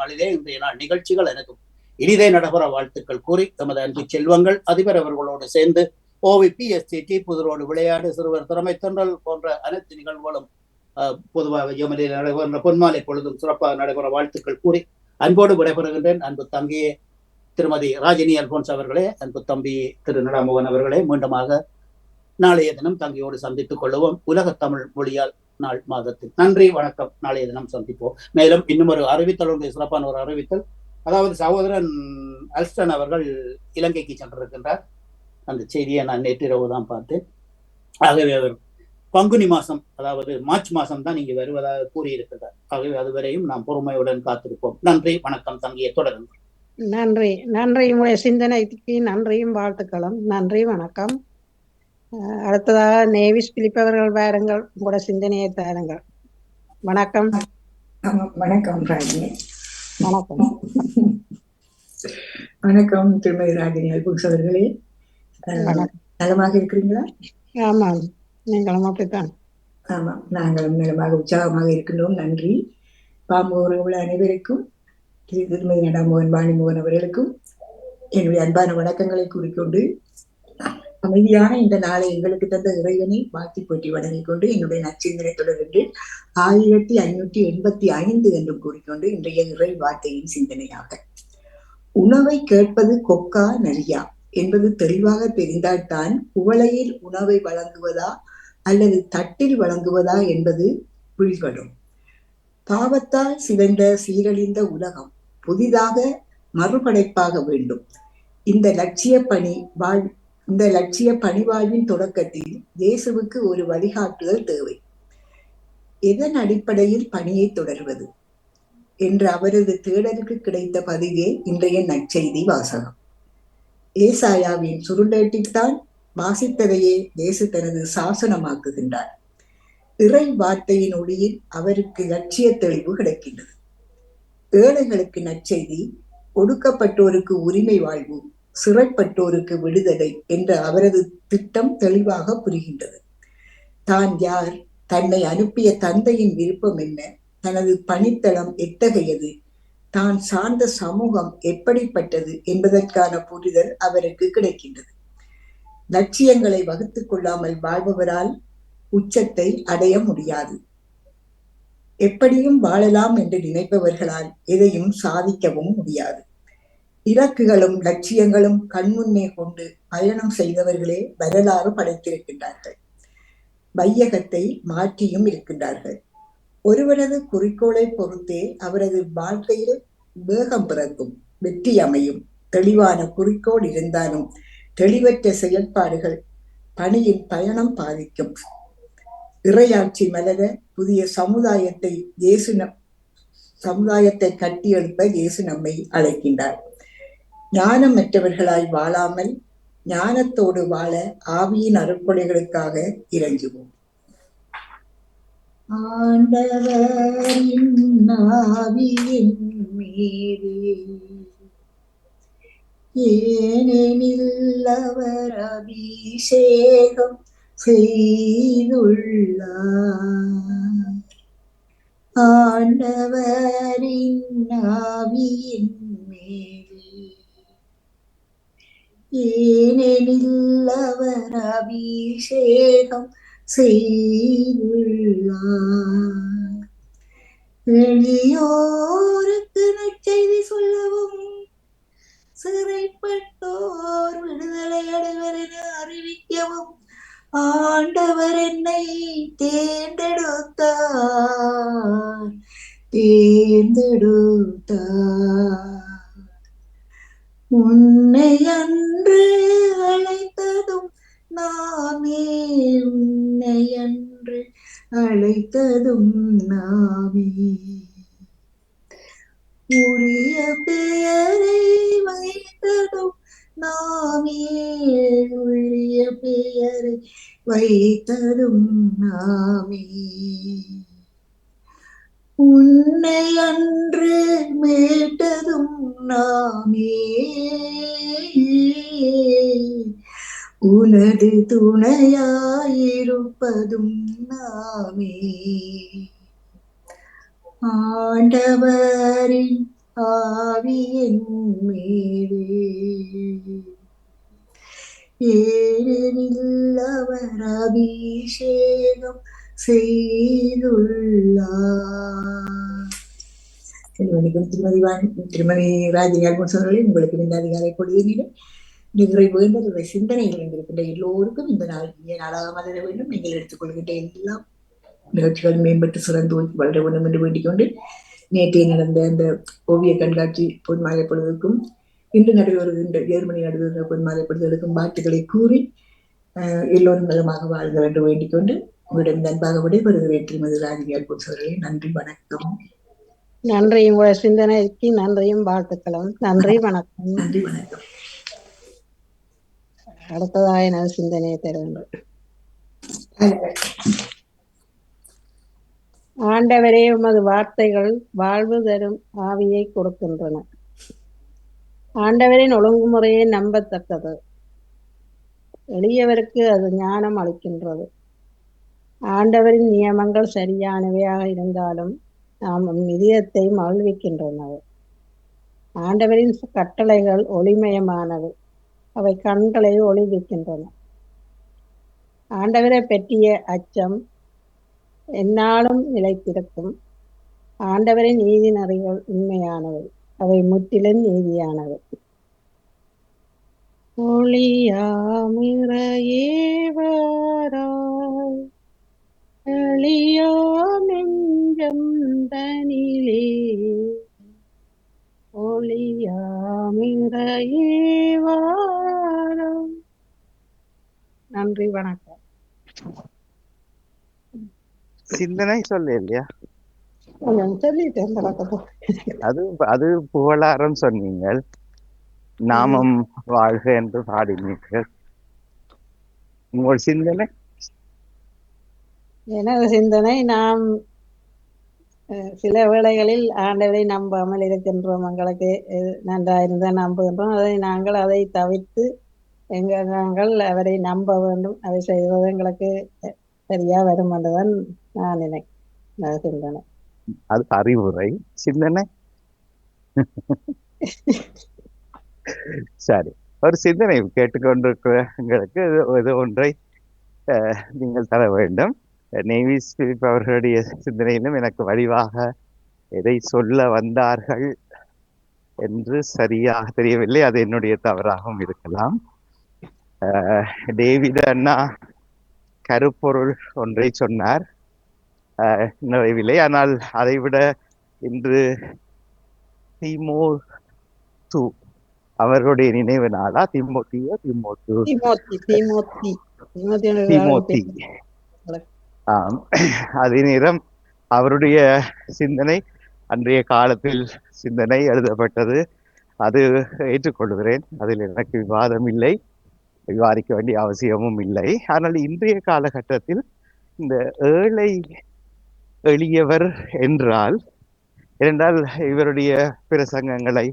நாள் நிகழ்ச்சிகள் எனக்கும் இனிதே நடைபெற வாழ்த்துக்கள் கூறி, தமது அன்பு செல்வங்கள் அதிபர் அவர்களோடு சேர்ந்து OVP, STT, புதுரோடு விளையாடு, சிறுவர் திறமை தென்றல் போன்ற அனைத்து நிகழ்வுகளும் பொதுவாக எமனில் நடைபெறுகின்ற பொன்மாலை பொழுதும் சிறப்பாக நடைபெற வாழ்த்துக்கள் கூறி அன்போடு விடைபெறுகின்றேன். அன்பு தம்பியே திருமதி ராஜினி அல்போன்ஸ் அவர்களே, அன்பு தம்பி திரு நடாமோகன் அவர்களே, மீண்டுமாக நாளைய தினம் தங்கியோடு சந்தித்துக் கொள்ளுவோம். உலக தமிழ் மொழியால் நாள் மாதத்தில். நன்றி, வணக்கம். நாளைய தினம் சந்திப்போம். மேலும் இன்னும் ஒரு அறிவித்தல், சிறப்பான ஒரு அறிவித்தல். அதாவது சகோதரன் அல்ஸ்டன் அவர்கள் இலங்கைக்கு சென்றிருக்கின்றார். அந்த செய்தியை நான் நேற்றிரவு தான் பார்த்தேன். ஆகவே அவர் பங்குனி மாசம், அதாவது மார்ச் மாசம் தான் இங்கு வருவதாக கூறியிருக்கிறார். ஆகவே அதுவரையும் நாம் பொறுமையுடன் காத்திருப்போம். நன்றி, வணக்கம். தங்கிய தொடருங்கள். நன்றி. உங்களுடைய சிந்தனைக்கு நன்றியும் வாழ்த்துக்களும். நன்றி, வணக்கம். அடுத்ததாக நேவிஸ் பிலிப் அவர்கள் வாருங்கள், உங்களோட சிந்தனையை தாருங்கள். வணக்கம். வணக்கம் ராஜினி. வணக்கம். வணக்கம் திருமதி ராஜினி அல்போன்ஸ் அவர்களே, நலமாக இருக்கிறீங்களா? ஆமாம், நீங்களும் அப்படித்தான். ஆமாம், நாங்களும் நலமாக உற்சாகமாக இருக்கின்றோம். நன்றி. பாம்பு அனைவருக்கும், திருமதி நடாமோகன் வாணிமோகன் அவர்களுக்கும் என்னுடைய அன்பான வணக்கங்களை கூறிக்கொண்டு, அமைதியான இந்த நாளை எங்களுக்கு தந்த இறைவனை வாழ்த்தி போட்டி வழங்கிக் கொண்டு என்னுடைய நற்சிந்தனை தொடர்ந்து 1585 என்றும் கூறிக்கொண்டு இன்றைய இறை வார்த்தையின் சிந்தனையாக, உணவை கேட்பது கொக்கா நரியா என்பது தெளிவாக தெரிந்தால்தான் குவளையில் உணவை வழங்குவதா அல்லது தட்டில் வழங்குவதா என்பது விழிபடும். பாவத்தால் சிதைந்த சீரழிந்த உலகம் புதிதாக மறுபடைப்பாக வேண்டும். இந்த லட்சிய பணிவாழ்வின் தொடக்கத்தில் இயேசுவுக்கு ஒரு வழிகாட்டுதல் தேவை. எதன் அடிப்படையில் பணியை தொடர்வது என்ற அவரது தேடலுக்கு கிடைத்த பதிவே இன்றைய நற்செய்தி வாசகம். ஏசாயாவின் சுருண்டேட்டில்தான் வாசித்ததையே இயேசு தனது சாசனமாக்குகின்றார். இறை வார்த்தையின் ஒளியில் அவருக்கு லட்சிய தெளிவு கிடைக்கின்றது. ஏழைகளுக்கு நற்செய்தி, ஒடுக்கப்பட்டோருக்கு உரிமை வாழ்வு, சிறைப்பட்டோருக்கு விடுதலை என்ற அவரது திட்டம் தெளிவாக புரிகின்றது. தான் யார், தன்னை அனுப்பிய தந்தையின் விருப்பம் என்ன, தனது பணித்தளம் எத்தகையது, தான் சார்ந்த சமூகம் எப்படிப்பட்டது என்பதற்கான புரிதல் அவருக்கு கிடைக்கின்றது. லட்சியங்களை வகுத்துக் கொள்ளாமல் வாழ்பவரால் உச்சத்தை அடைய முடியாது. எப்படியும் வாழலாம் என்று நினைப்பவர்களால் எதையும் சாதிக்கவும் முடியாது. இலக்குகளும் லட்சியங்களும் கண்முன்னே கொண்டு பயணம் செய்தவர்களே வரலாறு படைத்திருக்கின்றார்கள். வையகத்தை மாற்றியும் இருக்கின்றார்கள். ஒருவரது குறிக்கோளை பொறுத்தே அவரது வாழ்க்கையில் வேகம் பிறக்கும், வெற்றி அமையும். தெளிவான குறிக்கோள் இருந்தாலும் தெளிவற்ற செயல்பாடுகள் பணியின் பயணம் பாதிக்கும். இறையாட்சி மலர புதிய சமுதாயத்தை கட்டியெழுப்ப இயேசு நம்மை அழைக்கின்றார். ஞானமற்றவர்களாய் வாழாமல் ஞானத்தோடு வாழ ஆவியின் அருட்கொடைகளுக்காக இறங்குவோம். ஆண்டவரின் ஆவியின் மீது ஏனெனில் அவர் அபிஷேகம் செய்துள்ளார். ஆண்டவரின் ஆவியின் மீது ஏனெனில் அவர் அபிஷேகம் செய்துள்ளார். எளியோருக்கு நற்செய்தி சொல்லவும், சிறைப்பட்டோர் விடுதலை அடைவர் என அறிவிக்கவும் ஆண்டவர் என்னை தேர்ந்தெடுத்தார். உன்னை அன்று அழைத்ததும் நாமே, உன்னை அன்று அழைத்ததும் நாமே. உரிய பெயரை வைத்ததும் நாமே, உரிய பெயரை வைத்ததும் நாமே. உன்னை அன்று மீட்டதும் நாமே, உனது துணையாயிருப்பதும் நாமே. ஆண்டவரின் ஆவியின் மீது ஏனெனில் அவர் அபிஷேகம் செய்துள்ளார். திருமதி ராஜினி அல்போன்ஸ் அவர்களே, உங்களுக்கு இந்த அதிகாலை பொழுதினிலும் நிறைவேண்ட சிந்தனைகள் இருக்கின்ற எல்லோருக்கும் இந்த நாள் இனிய நாளாக மலர வேண்டும். நீங்கள் எடுத்துக்கொள்கின்ற எல்லா நிகழ்ச்சிகள் மேம்பட்டு சிறந்து வளர வேண்டும் என்று வேண்டிக் கொண்டு, நேற்றைய நடந்த அந்த ஓவிய கண்காட்சி பொன்மாலை பொழுதுக்கும் இன்று நடைபெறுகின்ற ஜெர்மனி நடைபெறுகின்ற பொன்மாலை பொழுதுகளுக்கும் வாழ்த்துக்களை கூறி எல்லோரும் நலமாக வாழ்க என்று வேண்டிக் கொண்டு உங்களிடம் நண்பாக விடைபெறுகிறேன். திருமதி ராஜினி அல்போன்ஸ் அவர்களே, நன்றி, வணக்கம். நன்றி, உங்களுடைய சிந்தனைக்கு நன்றியும் வாழ்த்துக்களும். நன்றி, வணக்கம். நன்றி, வணக்கம். அடுத்ததாக எனது சிந்தனையை தருகின்றேன். ஆண்டவரே, உமது வார்த்தைகள் வாழ்வு தரும் ஆவியை கொடுக்கின்றன. ஆண்டவரின் ஒழுங்குமுறையை நம்பத்தக்கது, எளியவருக்கு அது ஞானம் அளிக்கின்றது. ஆண்டவரின் நியமங்கள் சரியானவையாக இருந்தாலும் நாம் இதயத்தை மகிழ்விக்கின்றன. ஆண்டவரின் கட்டளைகள் ஒளிமயமானது, அவை கண்களை ஒளிவிக்கின்றன. ஆண்டவரை பற்றிய அச்சம் எந்நாளும் நிலைத்திருக்கும். ஆண்டவரின் நீதி நெறிகள் உண்மையானவை, அவை முற்றிலும் நீதியானவை. ஒளியாமிறையேவராய் எளியா நெஞ்சம் தனிலே, ஒளியாமிறையேவராய். நன்றி, வணக்கம். சிந்தனை சொல்ல இல்லையா? சொல்லிட்டேன் வணக்கம். அது புகழாரம் சொன்னீங்கள், நாமம் வாழ்க என்று பாடினீர்கள். உங்கள் சிந்தனை? எனது சிந்தனை, நாம் சில வேளைகளில் ஆண்டவரை நம்பாமல் இருக்கின்றோம். எங்களுக்கு நன்றாயிருந்த நம்புகின்றோம். நாங்கள் அதை தவிர்த்து நாங்கள் அவரை நம்ப வேண்டும். அதை செய்வது எங்களுக்கு சரியா வரும் என்றுதான் நான் நினைக்கிறேன். சிந்தனை அது அறிவுரை. சிந்தனை சரி, ஒரு சிந்தனை கேட்டுக்கொண்டிருக்கிறவங்களுக்கு இது ஒன்றை நீங்கள் தர வேண்டும். நேவிஸ் பிலிப் அவர்களுடைய சிந்தனையிலும் எனக்கு வடிவாக எதை சொல்ல வந்தார்கள் என்று சரியாக தெரியவில்லை. அது என்னுடைய தவறாகவும் இருக்கலாம். டேவிட் அண்ணா கருப்பொருள் ஒன்றை சொன்னார், நிறைவில்லை. ஆனால் அதைவிட இன்று தீமோத்து அவர்களுடைய நினைவு நாளா? தீமோத்தி அதே நேரம் அவருடைய சிந்தனை அன்றைய காலத்தில் சிந்தனை எழுதப்பட்டது. அது ஏற்றுக்கொள்கிறேன், அதில் எனக்கு விவாதம் இல்லை, விவாதிக்க வேண்டிய அவசியமும் இல்லை. ஆனால் இன்றைய காலகட்டத்தில் இந்த ஏழை எளியவர் என்றால் இவருடைய பிரசங்கங்களை,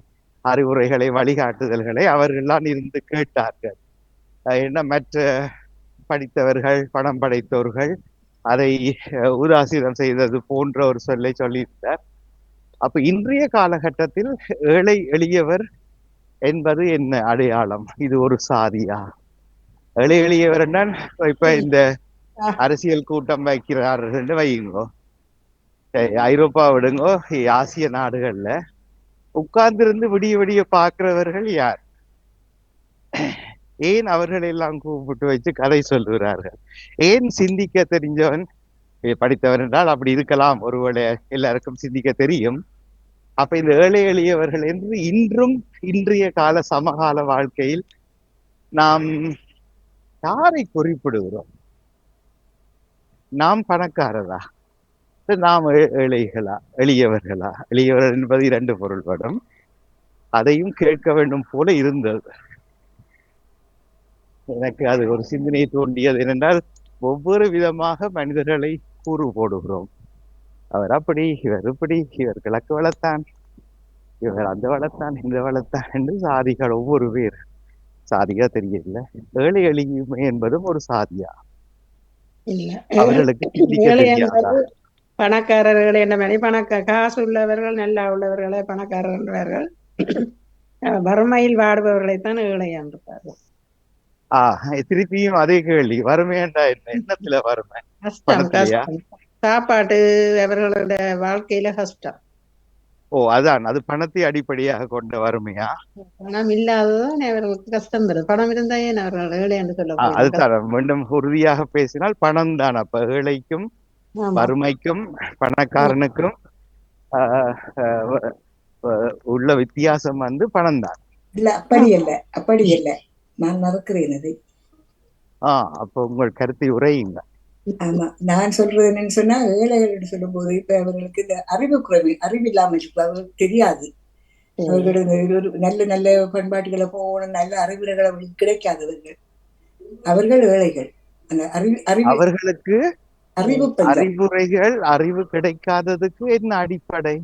அறிவுரைகளை, வழிகாட்டுதல்களை அவர்கள்லாம் இருந்து கேட்டார்கள். என்ன மற்ற படித்தவர்கள், பணம் படைத்தவர்கள் அதை உதாசீனம் செய்தது போன்ற ஒரு சொல்லை சொல்லியிருந்தார். அப்ப இன்றைய காலகட்டத்தில் ஏழை எளியவர் என்பது என்ன அடையாளம்? இது ஒரு சாதியா? ஏழை எளியவர் என்றால் இப்ப இந்த அரசியல் கூட்டம் வைக்கிறார்கள் என்று வையுங்கோ, ஐரோப்பா விடுங்கோ, ஆசிய நாடுகள்ல உட்கார்ந்திருந்து விடிய விடிய பார்க்கிறவர்கள் யார்? ஏன் அவர்களை எல்லாம் கூப்பிட்டு வச்சு கதை சொல்லுகிறார்கள்? ஏன் சிந்திக்க தெரிஞ்சவன், படித்தவன் என்றால் அப்படி இருக்கலாம், ஒருவேளை எல்லாருக்கும் சிந்திக்க தெரியும். அப்ப இந்த ஏழை எளியவர்கள் என்று இன்றும் இன்றைய கால சமகால வாழ்க்கையில் நாம் யாரை குறிப்பிடுகிறோம்? நாம் பணக்காரரா? நாம் ஏழைகளா? எளியவர்களா? எளியவர்கள் என்பது இரண்டு பொருள்படும். அதையும் கேட்க வேண்டும் போல இருந்தது எனக்கு. அது ஒரு சிந்தனை தோன்றியது. ஏனென்றால் ஒவ்வொரு விதமாக மனிதர்களை கூறு போடுகிறோம். அவர் அப்படி, இவர் இப்படி, இவர் கிழக்கு வளத்தான், இவர் அந்த வளத்தான், இந்த வளத்தான் என்று சாதிகள் ஒவ்வொரு பேர். சாதியா தெரியல. ஏழை எளிமை என்பதும் ஒரு சாதியா? அவர்களுக்கு பணக்காரர்கள் என்ன மாதிரி காசு உள்ளவர்கள், நல்லா உள்ளவர்களை பணக்காரர் என்றார்கள். வறுமையில் வாடுபவர்களைத்தான் ஏழை என்றார்கள். திருப்பியும் அதே கேள்வி, வறுமையாண்டா என்ன, என்னத்துல வறுமை? கஷ்டம் பணத்திலயா? கஷ்டம். சாப்பாடு அவர்களோட வாழ்க்கையில கஷ்டம். அதான், அது பணத்தை அடிப்படையாக கொண்ட வறுமையா? பணம் இல்லாததான் அவர்களுக்கு கஷ்டம் வருது. பணம் இருந்தா ஏன் அவர்கள் ஏழை என்று சொல்ல போயிடும். அதுதான் மீண்டும் உறுதியாக பேசினால் பணம் தான். அப்ப ஏழைக்கும் ஆமா. வறுமைக்கும் பணக்காரனுக்கும் உள்ள வித்தியாசம் வந்து பணம் தான். இல்ல, அப்படி அல்ல, நான் மறக்கிறேன் அதை. அப்போ உங்கள் கருத்தை உரையுங்க. ஆமா, நான் சொல்றது என்னன்னு சொன்னா, ஏழைகள் சொல்லும் போது இப்ப அவர்களுக்கு இந்த அறிவு குறைவு, அறிவு இல்லாம இருக்கு, அவர்களுக்கு தெரியாது. அவர்களுக்கு ஒரு நல்ல நல்ல பண்பாட்டுகளை போகணும், நல்ல அறிவுரைகளை கிடைக்காதவர்கள், அவர்கள் ஏழைகள். அந்த அவர்களுக்கு அறிவுரைகள், அறிவு கிடைக்காததுக்கு என்ன அடிப்படை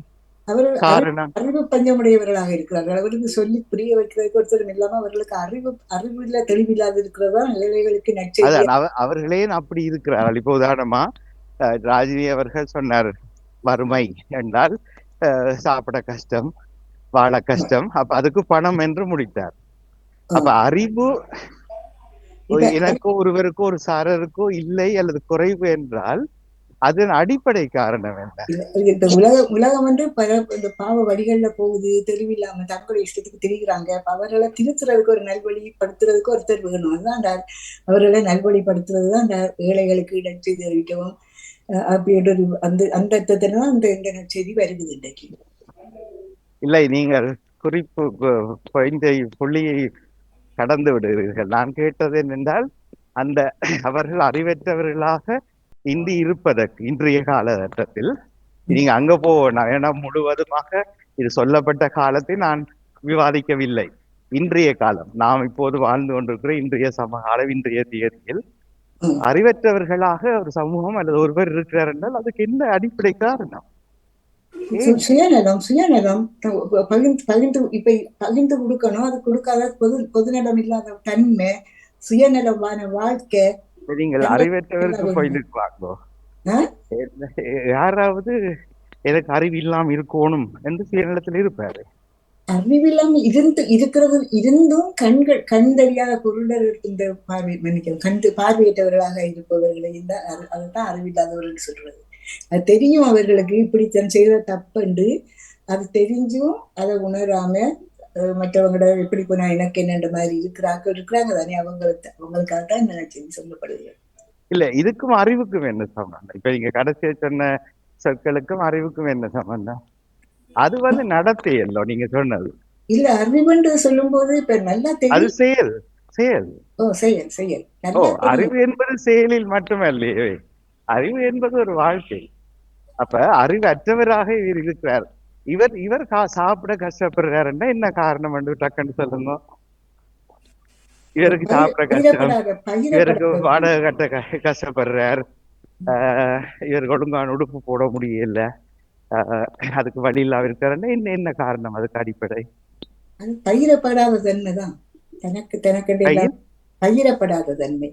காரணம்? அறிவு பஞ்சமுடையவர்களாக இருக்கிறார்கள். அவர்களுக்கு சொல்லி புரிய வைக்கிறதுக்கு ஒருத்தரும் இல்லாம அவர்களுக்கு அறிவுல தெளிவில்லாது இருக்கிறதா ஏழைகளுக்கு நச்செய்தி. அவர்களே அப்படி இருக்கிறார்கள். இப்போ உதாரணமா ராஜினி அவர்கள் சொன்னார், வறுமை என்றால் சாப்பிட கஷ்டம், வாழ கஷ்டம், அப்ப அதுக்கு பணம் என்று முடித்தார். அப்ப அறிவு எனக்கோ ஒருவருக்கோ ஒரு சாரருக்கோ இல்லை அல்லது குறைவு என்றால் அதன் அடிப்படை காரணம் என்ன? இந்த உலகம் வந்து பல இந்த பாவ வழிகள்ல போகுது, தெளிவில்லாம தங்களுடைய இஷ்டத்துக்கு தெரிகிறாங்க. அவர்களை திருத்துறதுக்கு ஒரு நல்வழிப்படுத்துறதுக்கு ஒருத்தர் வேணும். அதுதான் அந்த அவர்களை நல்வழிப்படுத்துறதுதான் அந்த ஏழைகளுக்கு இடச்செய்தி அறிவிக்கவும் அப்படின்ற அந்த அந்த அர்த்தத்தில்தான் அந்த இந்த நற்செய்தி வருகிறது இன்றைக்கு. இல்லை, நீங்கள் புள்ளியை கடந்து விடுகிறீர்கள். நான் கேட்டது என்னென்றால், அந்த அவர்கள் அறிவற்றவர்களாக இன்றி இருப்பதற்கு இன்றைய காலகட்டத்தில் நீங்க அங்க போகணும். ஏன்னா முழுவதுமாக இது சொல்லப்பட்ட காலத்தை நான் விவாதிக்கவில்லை. இன்றைய காலம், நாம் இப்போது வாழ்ந்து கொண்டிருக்கிற இன்றைய சமகாலம், இன்றைய தேதியில் அறிவற்றவர்களாக ஒரு சமூகம் அல்லது ஒருவர் இருக்கிறார் என்றால் அதுக்கு என்ன அடிப்படை காரணம்? சுயநலம் பகிர்ந்து கொடுக்கணும், அது கொடுக்காத பொதுநலம் இல்லாத தன்மை, சுயநலமான வாழ்க்கை. நீங்கள் அறிவற்றவருக்கு போயிருப்பாங்களோ? யாராவது எனக்கு அறிவு இல்லாம இருக்கணும் என்று சுயநலத்தில் இருப்பாரு. அறிவில்லாம இருந்தும் கண் தெரியாத பொருளர் இந்த பார்வையற்றவர்களாக இருப்பவர்களை அதுதான் அறிவில்லாதவர்கள் சொல்றது. அது தெரியும் அவர்களுக்கு இப்படித்தான் செய்த தப்புண்டு, அது தெரிஞ்சும் அதை உணராம மற்றவங்களோட எப்படி போனா எனக்கு என்னன்ற மாதிரி இருக்கிறாங்க தானே, அவங்களுக்காக தான் இந்த நற்செய்தி சொல்லப்படுது. இல்ல, இதுக்கும் அறிவுக்கும் என்ன சம்பந்தம்? இப்ப நீங்க கடைசியா சொன்ன சொற்களுக்கும் அறிவுக்கும் என்ன சம்பந்தம்? அது வந்து நடத்தையല്ലോ நீங்க சொன்னது. இல்ல, அறிவுன்னு சொல்லும் போது இப்ப நல்லா தெரியும், அது செயல். செயல். அறிவு என்பது செயலில் மட்டுமல்லையே, அறிவு என்பது ஒரு வாழ்க்கை. அப்ப அறிவு அற்றவராக இவர் இருக்கிறார். இவர் சாப்பிட கஷ்டப்படுறாருன்னா என்ன காரணம் என்று டக்குன்னு சொல்லுங்க. இவருக்கு சாப்பிட கஷ்டம், இவருக்கு வாடகை கட்ட கஷ்டப்படுறார், இவருக்கு ஒழுங்கான உடுப்பு போட முடியல, அதுக்கு வழி இல்லாம இருக்காருன்னா என்ன காரணம்? அதுக்கு அடிப்படை பகிரப்படாத தன்மைதான். தனக்கு பகிரப்படாத தன்மை.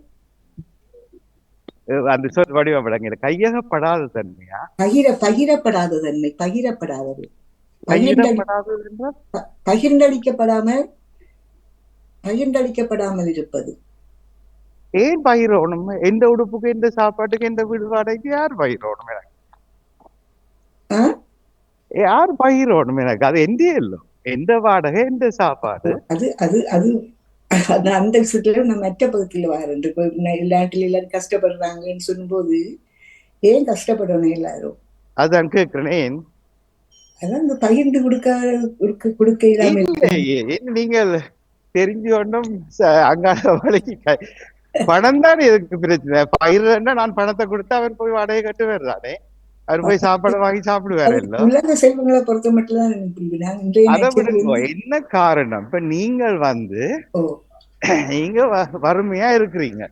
அந்த சொல் வடிவம் கையகப்படாத தன்மையா? பகிரப்படாத தன்மை. பகிர்ந்தளிக்கப்படாமல் இருப்பது. ஏன் பகிரணும்? எந்த உடுப்புக்கு, எந்த சாப்பாட்டுக்கு, எந்த வீடு வாடகைக்கு யார் பகிரணும் எனக்கு? யார் பகிரணும் எனக்கு? அது எந்தே இல்லை. எந்த வாடகை, எந்த சாப்பாடு? அது அந்த விஷயத்துல நம்ம மற்ற பகுதியில வாரண்டு நாட்டில் எல்லாரும் கஷ்டப்படுறாங்கன்னு சொல்லும்போது ஏன் கஷ்டப்படணும் எல்லாரும்? அதான் கேட்கிறேன். அதான் இந்த பகிர்ந்து கொடுக்க இல்லாம நீங்கள் தெரிஞ்சு கொண்டும் அங்காள வழிக்கு பணம் தானே எதுக்கு பிரச்சனை? பயிர்னா நான் பணத்தை கொடுத்து அவர் போய் வாடகை கட்டுவார் தானே, அவர் போய் சாப்பாடு வாங்கி சாப்பிடுவாரு. உலக செல்வங்களை பொறுத்த மட்டும் தான். என்ன காரணம்? இப்ப நீங்கள் வந்து நீங்க வறுமையா இருக்கிறீங்க,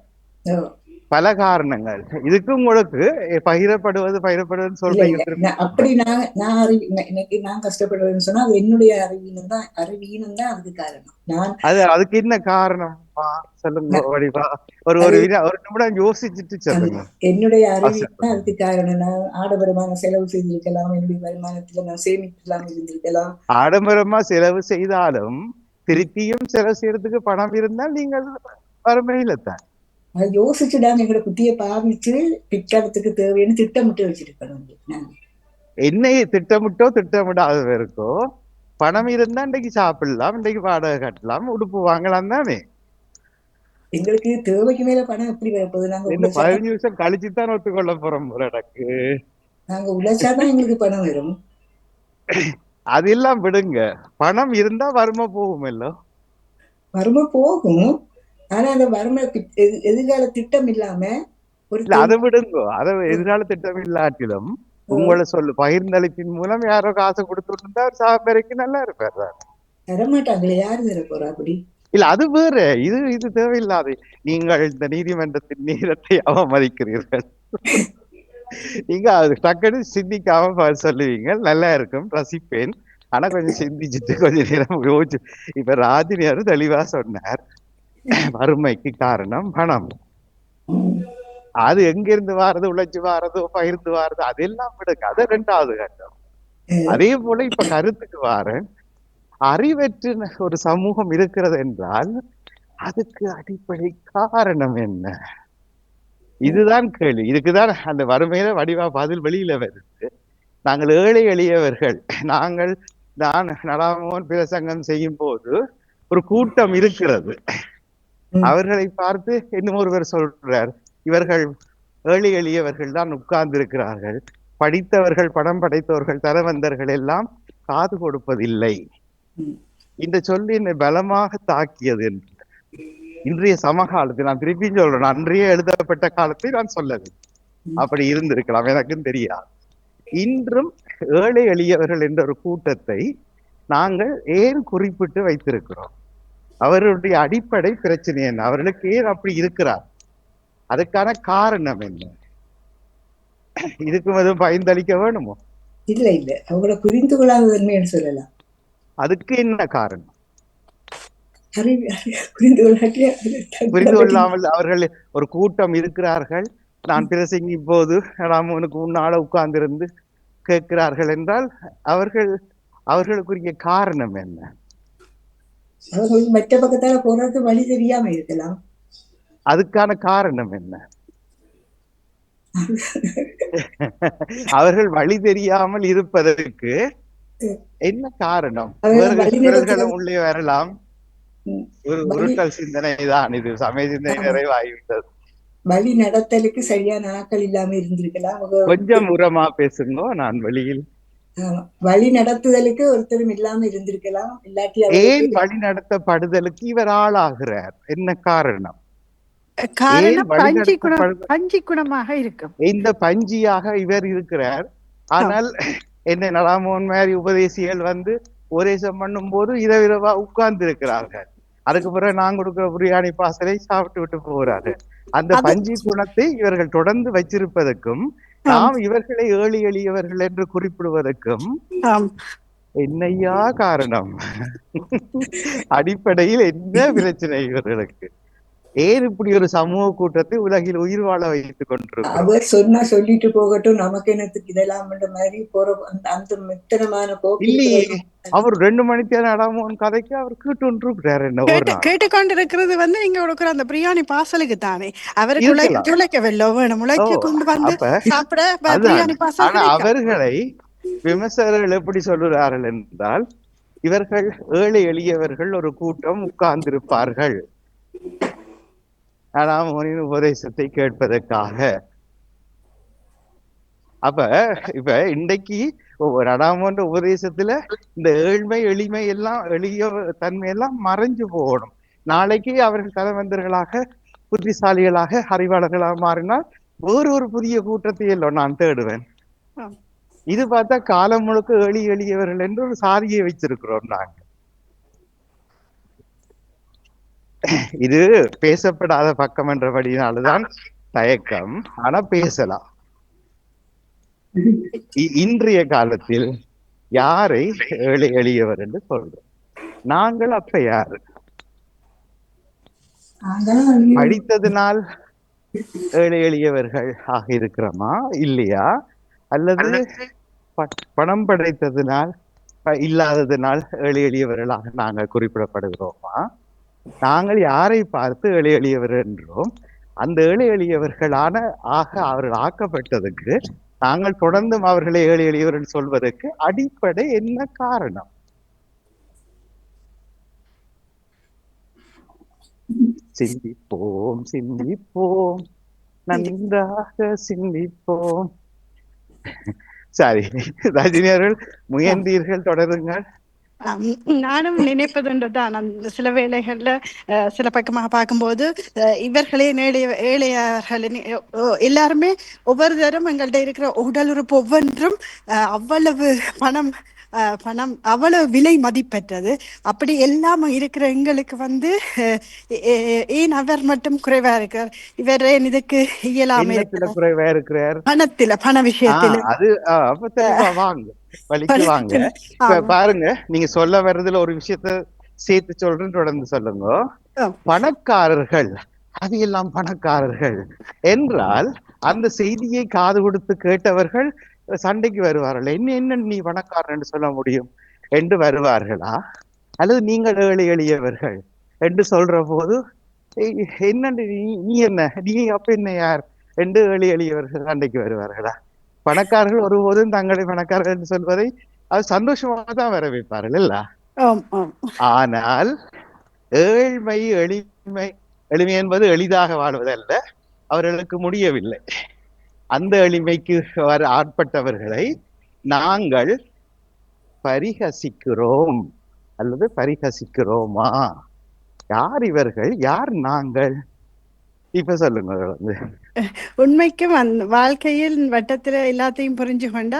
பல காரணங்கள். இதுக்கு உங்களுக்கு பகிரப்படுவது சொல்றீங்க. அப்படி நான் கஷ்டப்படுவேன்னு சொன்னா அது என்னுடைய அறிவீனம் தான் அதுக்கு காரணம். அதுக்கு என்ன காரணம் சொல்லுங்க வடிவா. ஒரு நிமிடம் யோசிச்சுட்டு சொல்லுங்க. என்னுடைய அறிவீனம் தான் அதுக்கு காரணம். நான் ஆடம்பரமான செலவு செய்திருக்கலாம், என்னுடைய வருமானத்துல நான் சேமிக்கலாம் இருந்திருக்கலாம். ஆடம்பரமா செலவு செய்தாலும் திருப்பியும் செலவு செய்யறதுக்கு பணம் இருந்தால் நீங்கள் வறுமையில தான். அதை யோசிச்சுடாம எங்களோட புத்திய பாவிச்சு பிற்காலத்துக்கு தேவைன்னு திட்டமிட்டு வச்சிருக்கணும் நாங்க. என்னைய திட்டமிடாத இருக்கோ பணம் இருந்தா இன்றைக்கு சாப்பிடலாம், இன்றைக்கு வாடகை கட்டலாம், உடுப்பு வாங்கலாம் தானே. எங்களுக்கு தேவைக்கு மேல பணம் எப்படி வரப்போகுது? நாங்க இன்னும் உழைச்சாதான் 15 நிமிஷம் கழிச்சுதான் ஒத்துக்கொள்ள போறோம் போல எனக்கு. நாங்க உழைச்சாதான் எங்களுக்கு பணம் வரும். அதெல்லாம் விடுங்க, பணம் இருந்தா வறுமை போகும் இல்ல. வறுமை போகும். ஆனா அந்த வறுமை எதிர்கால திட்டம் இல்லாம ஒரு இல்ல அதை விடுங்க, அதை எதிரால திட்டம் இல்லாட்டிலும் உங்களை பகிர்ந்தளிப்பின் மூலம் யாரோ காசு கொடுத்துட்டு இருந்தா சாப்பிடறதுக்கு நல்லா இருப்பாரு. தரமாட்டாங்களே, யாரு தர போறா அப்படி? இல்ல அது வேற, இது தேவையில்லாது. நீங்கள் இந்த நீதிமன்றத்தின் நீரத்தை அவமதிக்கிறீர்கள். நீங்க அது டக்குன்னு சிந்திக்காம சொல்லுவீங்க, நல்லா இருக்கும், ரசிப்பேன். ஆனா கொஞ்சம் சிந்திச்சுட்டு கொஞ்ச நேரம் யோசிச்சு. இப்ப ராஜினியாரு தெளிவா சொன்னார், வறுமைக்கு காரணம் பணம். அது எங்க இருந்து வாரது, உழைச்சு வாரதோ பகிர்ந்து வாரதோ அதெல்லாம் விடுங்க, அது 2வது கட்டம். அதே போல இப்ப கருத்துக்கு வாரேன். அறிவற்று ஒரு சமூகம் இருக்கிறது என்றால் அதுக்கு அடிப்படை காரணம் என்ன? இதுதான் கேள்வி. இதுக்குதான் அந்த வறுமையில வடிவா பதில் வெளியில வருது. நாங்கள் ஏழை எளியவர்கள், நாங்கள் நான் நடாமோகன் பிரசங்கம் செய்யும் போது ஒரு கூட்டம் இருக்கிறது. அவர்களை பார்த்து இன்னும் ஒருவர் சொல்றார், இவர்கள் ஏழை எளியவர்கள் தான் உட்கார்ந்து இருக்கிறார்கள், படித்தவர்கள் பணம் படைத்தவர்கள் தரவந்தர்கள் எல்லாம் காது கொடுப்பதில்லை. இந்த சொல்லி என்னை பலமாக தாக்கியது. என்று இன்றைய சமகாலத்தில் நான் திருப்பி சொல்றேன், அன்றைய எழுதப்பட்ட காலத்தை நான் சொல்லவில்லை, அப்படி இருந்திருக்கலாம், எனக்கும் தெரியாது. இன்றும் ஏழை எளியவர்கள் என்ற ஒரு கூட்டத்தை நாங்கள் ஏன் குறிப்பிட்டு வைத்திருக்கிறோம்? அவர்களுடைய அடிப்படை பிரச்சனை என்ன? அவர்களுக்கு ஏன் அப்படி இருக்கிறார்? அதுக்கான காரணம் என்ன? இதுக்கும் எதுவும் பயந்தளிக்க வேணுமோ? இல்ல இல்ல, அவங்கள புரிந்து கொள்ளாதன்மைன்னு சொல்லலாம். அதுக்கு என்ன காரணம்? புரிந்து கொள்ளாமல் அவர்கள் ஒரு கூட்டம் இருக்கிறார்கள். நான் பிரசங்கி போது ராமனுக்கு முன்னால உட்கார்ந்திருந்து கேட்கிறார்கள் என்றால் அவர்களுக்குரிய காரணம் என்ன? அவர்கள் மற்ற பக்கத்தால போறது வழி தெரியாம இருக்கலாம். அதுக்கான காரணம் என்ன? அவர்கள் வழி தெரியாமல் இருப்பதற்கு என்ன காரணம்? உள்ளே வரலாம். ஒரு உருட்டல் சிந்தனை தான் இது, சமய சிந்தனை நிறைவாகிவிட்டது. வழி நடத்தலுக்கு சரியான ஆட்கள் இல்லாம இருந்திருக்கலாம். கொஞ்சம் உரமா பேசுங்க, நான் வெளியில். வழி நடத்துதலுக்கு ஒருத்தரும் இல்லாம இருந்திருக்கலாம். இல்லாட்டி ஏன் வழி நடத்தப்படுதலுக்கு இவர் ஆளாகிறார்? என்ன காரணம்? பஞ்சி குணமாக இருக்கும். இந்த பஞ்சியாக இவர் இருக்கிறார். ஆனால் என்ன நடாமோகன் மாதிரி உபதேசிகள் வந்து உபதேசம் பண்ணும் போது இரவா உட்கார்ந்து இருக்கிறார்கள். அதுக்கு பிறகு நான் கொடுக்கிற பிரியாணி பாசலை சாப்பிட்டு விட்டு போகிறாரு. அந்த பஞ்சி குணத்தை இவர்கள் தொடர்ந்து வச்சிருப்பதற்கும் நாம் இவர்களை ஏழை எளியவர்கள் என்று குறிப்பிடுவதற்கும் என்னையா காரணம்? அடிப்படையில் என்ன பிரச்சனை இவர்களுக்கு? ஏன் இப்படி ஒரு சமூக கூட்டத்தை உலகில் உயிர் வாழ வைத்துக் கொண்டிருக்கிறோம்? அவர் சொன்னா சொல்லிட்டு போகட்டும், நமக்கு என்னத்துக்கு இதெல்லாம் மாதிரி போற அந்த மெத்தனமான போக்கு இல்லையே. அவர் 2 மணிக்கு நடாமோகன் கதைக்கு அவர் கேட்டுருக்கிறார். என்ன கேட்டுக்கொண்டிருக்கிறது நீங்க கொடுக்குற அந்த பிரியாணி பாசலுக்கு தானே. அவருக்கு உழைக்கவில்லை, வேணும் உழைக்க கொண்டு வந்து சாப்பிட பிரியாணி பாசல். ஆனா அவர்களை விமர்சகர்கள் எப்படி சொல்லுகிறார்கள் என்றால், இவர்கள் ஏழை எளியவர்கள் ஒரு கூட்டம் உட்கார்ந்திருப்பார்கள் நடாமோகனின் உபதேசத்தை கேட்பதற்காக. அப்ப இப்ப இன்றைக்கு நடாமோகன் உபதேசத்துல இந்த ஏழ்மை எளிமை எல்லாம் எளிய தன்மை எல்லாம் மறைஞ்சு போகணும். நாளைக்கு அவர்கள் தலைவந்தர்களாக புத்திசாலிகளாக அறிவாளர்களாக மாறினால் வேறொரு புதிய கூட்டத்தை எல்லாம் நான் தேடுவேன். இது பார்த்தா காலம் முழுக்க எளியவர்கள் என்று ஒரு சாதியை வச்சிருக்கிறோம் நாங்க. இது பேசப்படாத பக்கம் என்றபடினால்தான் தயக்கம். ஆனா பேசலாம். இன்றைய காலத்தில் யாரை ஏழை எளியவர் என்று சொல்றோம்? நாங்கள் அப்ப யாரு? படித்ததினால் ஏழை எளியவர்கள் ஆக இருக்கிறோமா இல்லையா? அல்லது பணம் படைத்ததினால் இல்லாததினால் ஏழை எளியவர்களாக நாங்கள் குறிப்பிடப்படுகிறோமா? நாங்கள் யாரை பார்த்து ஏழை எளியவர் என்றோம், அந்த ஏழை எளியவர்களான அவர்கள் ஆக்கப்பட்டதுக்கு நாங்கள் தொடர்ந்தும் அவர்களை ஏழை எளியவர் என்று சொல்வதற்கு அடிப்படை என்ன காரணம்? சிந்திப்போம் சிந்திப்போம் நன்றாக சிந்திப்போம். சரி ரஜினி அவர்கள் முயன்றீர்கள், தொடருங்கள். நானும் நினைப்பதுன்றதான் அந்த சில வேளைகள்ல சில பக்கமாக பார்க்கும்போது இவர்களே ஏழையர்கள் எல்லாருமே ஒவ்வொரு தரம் எங்கள்கிட்ட இருக்கிற உடல் உறுப்பு ஒவ்வொன்றும் அவ்வளவு பணம் அவ்வளவு விலை மதிப்பெற்றது. அப்படி எல்லாம் இருக்கிற எங்களுக்கு வந்து ஏன் அவர் மட்டும் குறைவா இருக்கிறார், இவர் ஏன் இதுக்கு இயலாம குறைவா இருக்கிறார்? பண விஷயத்துல. அது அப்ப தெளிவா வாங்க, வலிக்கு வாங்க. இப்ப பாருங்க, நீங்க சொல்ல வர்றதுல ஒரு விஷயத்த சேர்த்து சொல்றேன்னு தொடர்ந்து சொல்லுங்க. பணக்காரர்கள், அது எல்லாம் பணக்காரர்கள் என்றால் அந்த செய்தியை காது கொடுத்து கேட்டவர்கள் சண்டைக்கு வருவார்கள். என்ன நீ பணக்காரன் என்று சொல்ல முடியும் என்று வருவார்களா? அல்லது நீங்கள் ஏழை எளியவர்கள் என்று சொல்ற போது என்ன நீ என்ன நீ அப்ப என்ன யார் என்று ஏழை எளியவர்கள் சண்டைக்கு வருவார்களா? பணக்காரர்கள் ஒருபோதும் தங்களை பணக்காரர்கள் என்று சொல்வதை அது சந்தோஷமாக தான் வரவேற்பார்கள் இல்ல? ஆனால் எளிமை என்பது எளிதாக வாழ்வதல்ல, அவர்களுக்கு முடியவில்லை. அந்த எளிமைக்கு ஆட்பட்டவர்களை நாங்கள் பரிகசிக்கிறோம் அல்லது பரிகசிக்கிறோமா? யார் இவர்கள், யார் நாங்கள்? இப்ப சொல்லுங்க. உண்மைக்கும் வாழ்க்கையில் வட்டத்துல எல்லாத்தையும் புரிஞ்சு கொண்டா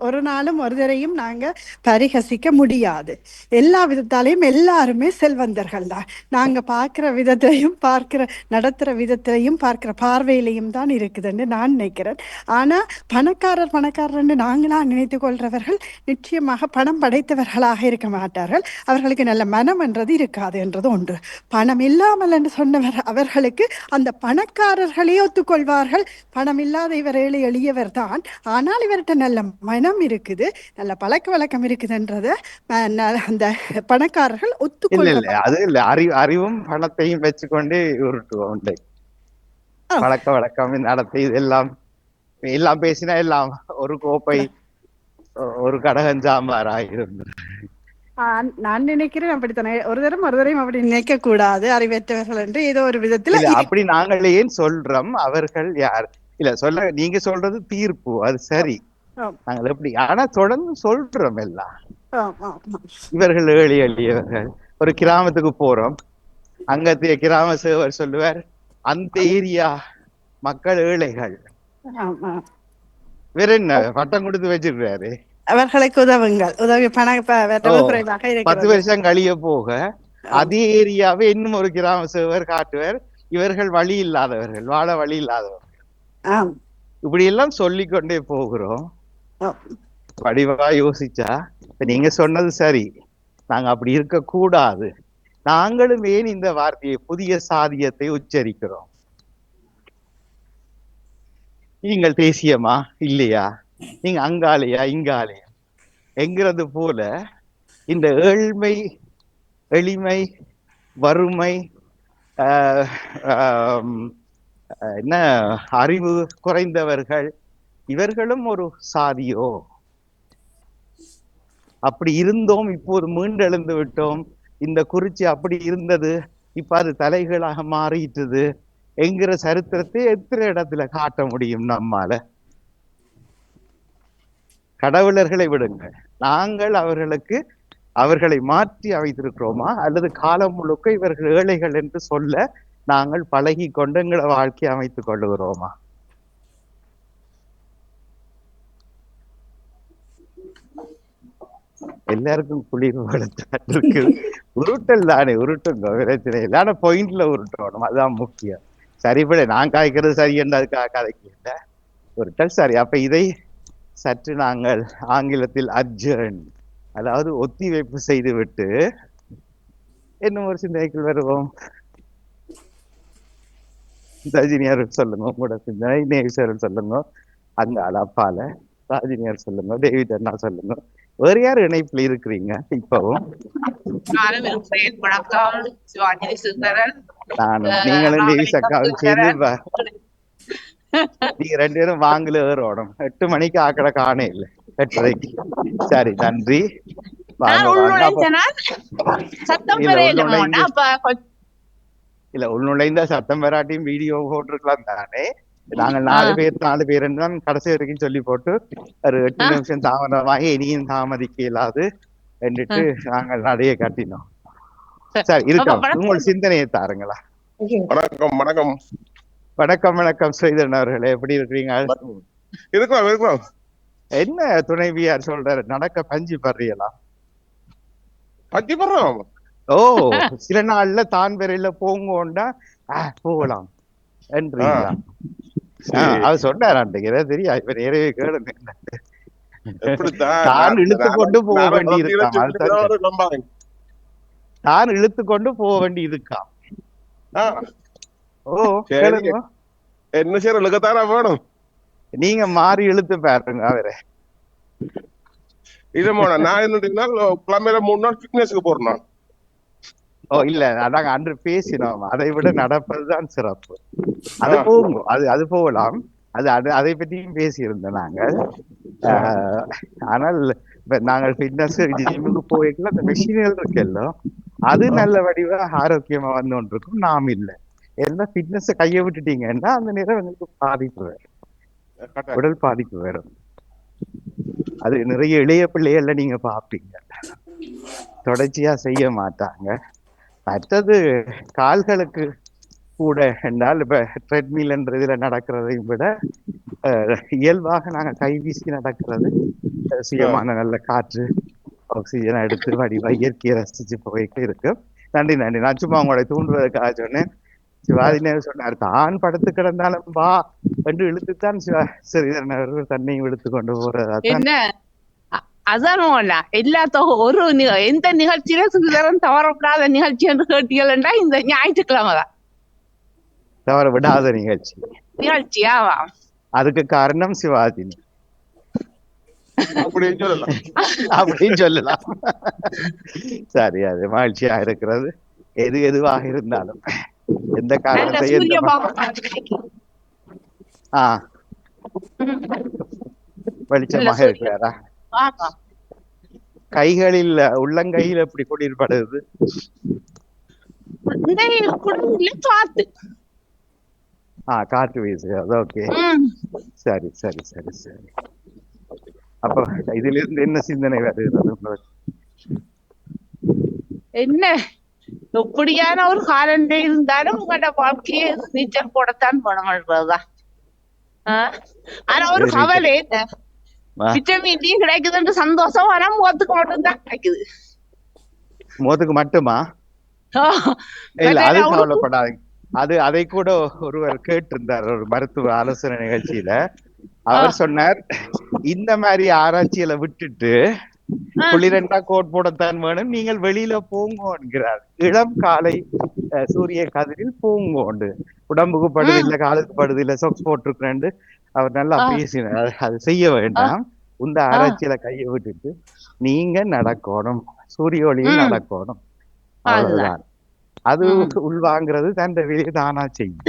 ஒரு நாளும் ஒருத்தரையும் நாங்க பரிகசிக்க முடியாது. எல்லா விதத்தாலையும் எல்லாருமே செல்வந்தர்கள் தான். நாங்க பார்க்கிற விதத்திலையும் நடத்துற விதத்திலையும் பார்க்கிற பார்வையிலையும் தான் இருக்குதுன்னு நான் நினைக்கிறேன். ஆனா பணக்காரர்ன்னு நாங்களா நினைத்து கொள்றவர்கள் நிச்சயமாக பணம் படைத்தவர்களாக இருக்க மாட்டார்கள். அவர்களுக்கு நல்ல மனம் என்றது இருக்காது என்றது ஒன்று. பணம் இல்லாமல் என்று சொன்னவர் அவர்களுக்கு அந்த பணக்காரர்களே ஒத்துக்கொள்வார்கள், பணம் இல்லாத இவர் ஏழை எளியவர் தான், ஆனால் இவர்கிட்ட நல்ல மனம் இருக்குது, நல்ல பழக்க வழக்கம் இருக்குதுன்றத அந்த பணக்காரர்கள் ஒத்துக்கொள்ள. அது இல்ல, அறிவும் பணத்தையும் வச்சுக்கொண்டு உருட்டுவோம். பழக்க வழக்கம், நடத்தை, எல்லாம் பேசினா எல்லாம் ஒரு கோப்பை ஒரு கடகஞ்சாம்பாராயிரும். நான் நினைக்கிறேன் அப்படித்தானே. ஒரு தரம் அப்படி நினைக்க கூடாது, அறிவற்றவர்கள் என்று ஏதோ ஒரு விதத்துல. அப்படி நாங்கள் ஏன் சொல்றோம்? அவர்கள் யார் இல்ல சொல்ல, நீங்க சொல்றது தீர்ப்பு, அது சரி. நாங்கள் எப்படி ஆனா தொடர்ந்து சொல்றோம் எல்லாம். இவர்கள் ஏழை எளியவர்கள். ஒரு கிராமத்துக்கு போறோம், அங்கத்திய கிராம சேவர் சொல்லுவார், அந்த ஏரியா மக்கள் ஏழைகள். வேற என்ன பட்டம் கொடுத்து வச்சிருக்காரு, அவர்களுக்கு உதவி பணம் 10 வருஷம் கழிய போக அதே ஏரியாவை இன்னும் ஒரு கிராம சேவர் காட்டுவார், இவர்கள் வழி இல்லாதவர்கள், வாழ வழி இல்லாதவர்கள். இப்படி எல்லாம் சொல்லிக்கொண்டே போகிறோம். படிவா யோசிச்சா இப்ப நீங்க சொன்னது சரி, நாங்க அப்படி இருக்க கூடாது. நாங்களும் ஏன் இந்த வார்த்தையை, புதிய சாதியத்தை உச்சரிக்கிறோம்? நீங்கள் தேசியமா இல்லையா, நீங்க அங்காலையா இங்காலையா என்கிறது போல இந்த எளிமை, வறுமை, என்ன அறிவு குறைந்தவர்கள், இவர்களும் ஒரு சாதியோ? அப்படி இருந்தோம், இப்போது மீண்டெழுந்து விட்டோம். இந்த குறிச்சி அப்படி இருந்தது, இப்ப அது தலைகளாக மாறிட்டது என்கிற சரித்திரத்தை எத்தனை இடத்துல காட்ட முடியும் நம்மால? கடவுளர்களை விடுங்க, நாங்கள் அவர்களை மாற்றி அமைத்திருக்கிறோமா? அல்லது காலம் முழுக்க இவர்கள் ஏழைகள் என்று சொல்ல நாங்கள் பழகி கொண்டு எங்களை வாழ்க்கையை அமைத்துக் கொள்ளுகிறோமா? எல்லாருக்கும் குளிர் இருக்கு. உருட்டல் தானே, உருட்டுங்க, பிரச்சனை இல்லை. ஆனா பாயிண்ட்ல உருட்டணும், அதுதான் முக்கியம். சரிபட நான் காய்க்கிறது சரி என்று அதுக்காக கதைக்கல, உருட்டல் சரி. அப்ப இதை சற்று நாங்கள் ஆங்கிலத்தில் அட்ஜர்ன், அதாவது ஒத்திவைப்பு செய்துவிட்டு இன்னும் ஒரு சிந்தனைக்குள் வருவோம். ரஜினியார் சொல்லுங்க உங்களோட சிந்தனை, நேவிசரன் சொல்லுங்க, அங்க அப்பால ராஜினியார் சொல்லுங்க, டேவிட் அண்ணா சொல்லுங்க, வேற யார் இணைப்புல இருக்கிறீங்க இப்பவும்? நானும் இருக்கிறேன். வணக்கம் சிவாஜி சுந்தரன். நானும் நீங்களும் தேவி சக்காவும் சேர்ந்து நீங்க 2 பேரும் வாங்கல ஏறோடும். 8 மணிக்கு ஆக்கட காணே இல்லை, 8:30. சரி, நன்றி. இல்ல, உள்நுழைந்த சத்தம் வராட்டியும் வீடியோ போட்டிருக்கலாம் தானே. நாங்கள் 4 பேர் தான் கடைசி வரைக்கும் சொல்லி போட்டு ஒரு 8 நிமிஷம் தாமதமாக இனியும் தாமதிக்க இயலாது என்றுட்டு நாங்கள் நடைய காட்டினோம். சரி, இருக்கோம். உங்கள் சிந்தனையை தாருங்களா. வணக்கம் வணக்கம் வணக்கம் வணக்கம் ஸ்ரீதரன் அவர்களே, எப்படி இருக்கிறீங்க? இருக்கிறோம். என்ன துணைவியார் சொல்றாரு, நடக்க பஞ்சு படுறீங்களா? பஞ்சு படுறோம். ஓ, சில நாள்ல தான் வரையில போங்கோண்டா போகலாம் என்றீங்களா? அவர் சொன்னாரான்ட்டு தெரியா, இப்ப நிறைய கேடு தான் இழுத்து கொண்டு போக வேண்டி இருக்கான். தான் இழுத்து கொண்டு போக வேண்டி இருக்கான். ஓ, என்ன செய்ய இழுக்கத்தானே வேணும். நீங்க மாறி இழுத்து பாருங்க அவரை. இது நான் என்ன கிளம்பையில 3 நாள் ஃபிட்னஸ்க்கு போறேன். ஓ இல்ல, அதாங்க அன்று பேசினோம். அதை விட நடப்பதுதான் சிறப்பு. அது போகும், அது போகலாம். அதை பற்றியும் பேசியிருந்தோம் நாங்க. ஆனால் நாங்கள் ஃபிட்னஸ் ஜிம்முக்கு போய்க்கலாம், அந்த மெஷின்கள் இருக்குல்ல, அது நல்ல வடிவா ஆரோக்கியமா வந்து கொண்டிருக்கும். நாம் இல்லை, எல்லாம் ஃபிட்னஸ் கையை விட்டுட்டீங்கன்னா அந்த நேரம் எங்களுக்கு பாதிப்பு வரும், உடல் பாதிப்பு வரும். அது நிறைய இளைய பிள்ளைகள்ல நீங்க பாப்பீங்க, தொடர்ச்சியா செய்ய மாட்டாங்க. மற்றது கால்களுக்கு கூட என்றால் இப்ப ட்ரெட்மில்ன்றதுல நடக்கிறதையும் விட இயல்பாக நாங்க கைவீசி நடக்கிறது, சுயமான நல்ல காற்று ஆக்சிஜனை எடுத்து வடிவா இயற்கையை ரசிச்சு போயிட்டு இருக்கு. நன்றி நன்றி. நான் சும்மா உங்களை தூண்டுவதற்காக சொன்னேன். சிவாஜினேர் சொன்னார், தான் படுத்து கிடந்தாலும் வா என்று இழுத்துத்தான் ஸ்ரீதரன் அவர்கள் தன்னையும் இழுத்து கொண்டு போறதா. அதான் ஒரு எந்த நிகழ்ச்சியில ஸ்ரீதரன் தவறப்படாத நிகழ்ச்சி என்று கேட்டீங்கன்னா இந்த ஞாயிற்றுக்கிழமை தான் தவற விடாத நிகழ்ச்சியா. அதுக்கு காரணம் சிவாஜினி அப்படின்னு சொல்லலாம். சரி, அது மகிழ்ச்சியா இருக்கிறது. எதுவாக இருந்தாலும் எந்த காரணத்தை வெளிச்சமாக இருக்கிறாரா? கைகளில் உள்ளங்கையில் எப்படி குளிர்படுது? காற்று வீசுகிறது. ஓகே, சரி சரி சரி சரி. அப்ப இதுல இருந்து என்ன சிந்தனை வருகிறது? என்ன எப்படியான ஒரு காலண்டே இருந்தாலும் உங்களோட வாழ்க்கையை நீச்சல் போடத்தான் போனதுதான். ஆனா ஒரு கவலை, விட்டமின் டி கிடைக்குதுன்ற சந்தோஷம் ஆனா முகத்துக்கு மட்டும்தான் கிடைக்குது. முகத்துக்கு மட்டுமா? இல்ல, அது கவலைப்படாதீங்க. அதை கூட ஒருவர் கேட்டிருந்தார் ஒரு மருத்துவ ஆலோசனை நிகழ்ச்சியில. அவர் சொன்னார், இந்த மாதிரி ஆராய்ச்சியில விட்டுட்டு குளிரண்டா கோட் போடத்தான் வேணும், நீங்கள் வெளியில போங்க என்கிறார். இளம் காலை சூரிய கதிரில் போங்கோண்டு, உடம்புக்கு படுது இல்ல, காலுக்கு படுது இல்ல, சொக்ஸ் போட்டிருக்கிறேன் அவர் நல்லா பேசினார். அது செய்ய வேண்டாம், இந்த ஆராய்ச்சியில கையை விட்டுட்டு நீங்க நடக்கணும், சூரிய ஒளியில் நடக்கணும், அவ்வளவுதான். அது உள்வாங்கிறது தன் வெளியே தானா செய்யும்.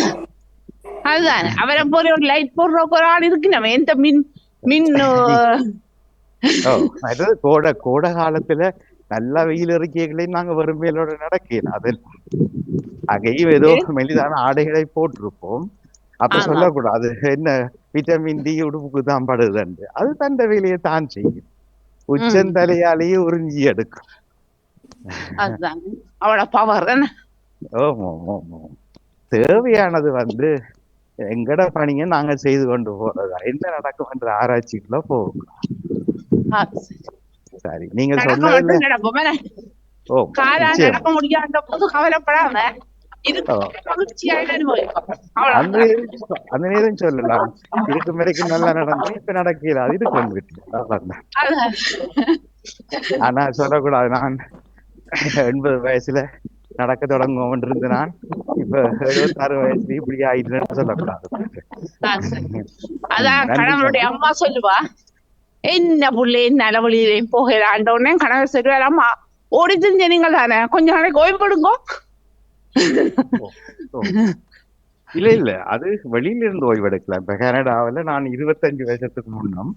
அதுதான் அவரை போல ஒரு லைட் போடுற ஒரு ஆள் இருக்கு. நம்ம எந்த மின் கோடை காலத்துல நல்லா வெயில் இருக்கைகளையும் நாங்க வறுமையிலோட நடக்கலாம். அதில் அகையும் ஏதோ மெலிதான ஆடைகளை போட்டிருப்போம். அப்ப சொல்லக்கூடாது என்ன விட்டமின் டி உடுப்புக்கு தான் படுதுண்டு. அது தந்த வேலையை தான் செய்யும், உச்சந்தலையாலேயே உறிஞ்சி எடுக்கும். தேவையானது எங்கட பணியை நாங்க செய்து கொண்டு போறதா, என்ன நடக்கும் என்ற ஆராய்ச்சிக்குள்ள போகும். சரி, நீங்க சொன்னதுல அந்த நேரம் சொல்லலாம், இருக்கும் வரைக்கும் நல்லா நடந்து இப்ப நடக்கிறாது, இது கொண்டு. ஆனா சொல்லக்கூடாது, நான் 80 வயசுல நடக்க தொடங்குவோம் இருந்து நான் இப்ப 76 வயசுல இப்படி ஆயிட்டுன்னு சொல்லக்கூடாது. அதான் அம்மா சொல்லுவா, என்ன புள்ளை நல்ல வழியிலையும் போகலாண்டோடனே கணவர் சொல்லுவாராம்மா ஓடி தெரிஞ்ச நீங்கள் தானே கொஞ்ச நாளைக்கு ஓய்வுபடுங்கோ. இல்ல இல்ல அது வெளியில இருந்து ஓய்வெடுக்கலாம். இப்ப கனடாவில் நான் 25 வருஷத்துக்கு முன்னம்,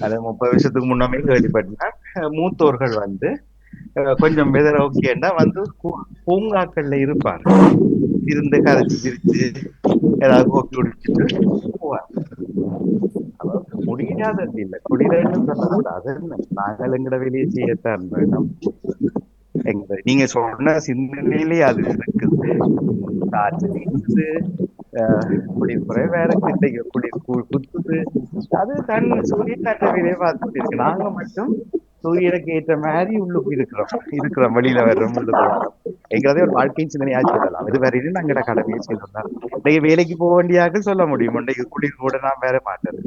அது 30 வருஷத்துக்கு முன்னமே கேள்விப்பட்டேன். மூத்தோர்கள் வந்து கொஞ்சம் வெதர் ஓகேன்னா வந்து பூங்காக்கள்ல இருப்பாங்க, இருந்து கதைச்சு சிரிச்சு ஏதாவது கோப்பி குடிச்சிட்டு போவாங்க. அதாவது முடியாதது இல்லை, குளிரன்னு சொல்லக்கூடாது. நாங்கள் எங்கட வெளியே செய்யத்தான் வேணும். நீங்க சொன்ன சிந்தனையிலேயே அது இருக்குது. காற்று வீசுது, குளிர் குறைவா இருக்கு, இன்றைக்கு குளிர் குத்துது. அது தன் சூரியன் தன் வெளியே பார்த்துட்டு இருக்கு. நாங்க மட்டும் சூரியனுக்கு ஏற்ற மாதிரி உள்ளுக்கு இருக்கிறோம் வெளியில வர்றோம், உள்ளுக்கு வரோம். எங்கிறதே ஒரு வாழ்க்கையின் சிந்தனையா சொல்லலாம். இது வரையிலும் நாங்களோட கடமையை செய்யலாம். இன்னைக்கு வேலைக்கு போக வேண்டியாக்கள் சொல்ல முடியும், இன்னைக்கு குளிர் கூட நான் வேற மாட்டேன்.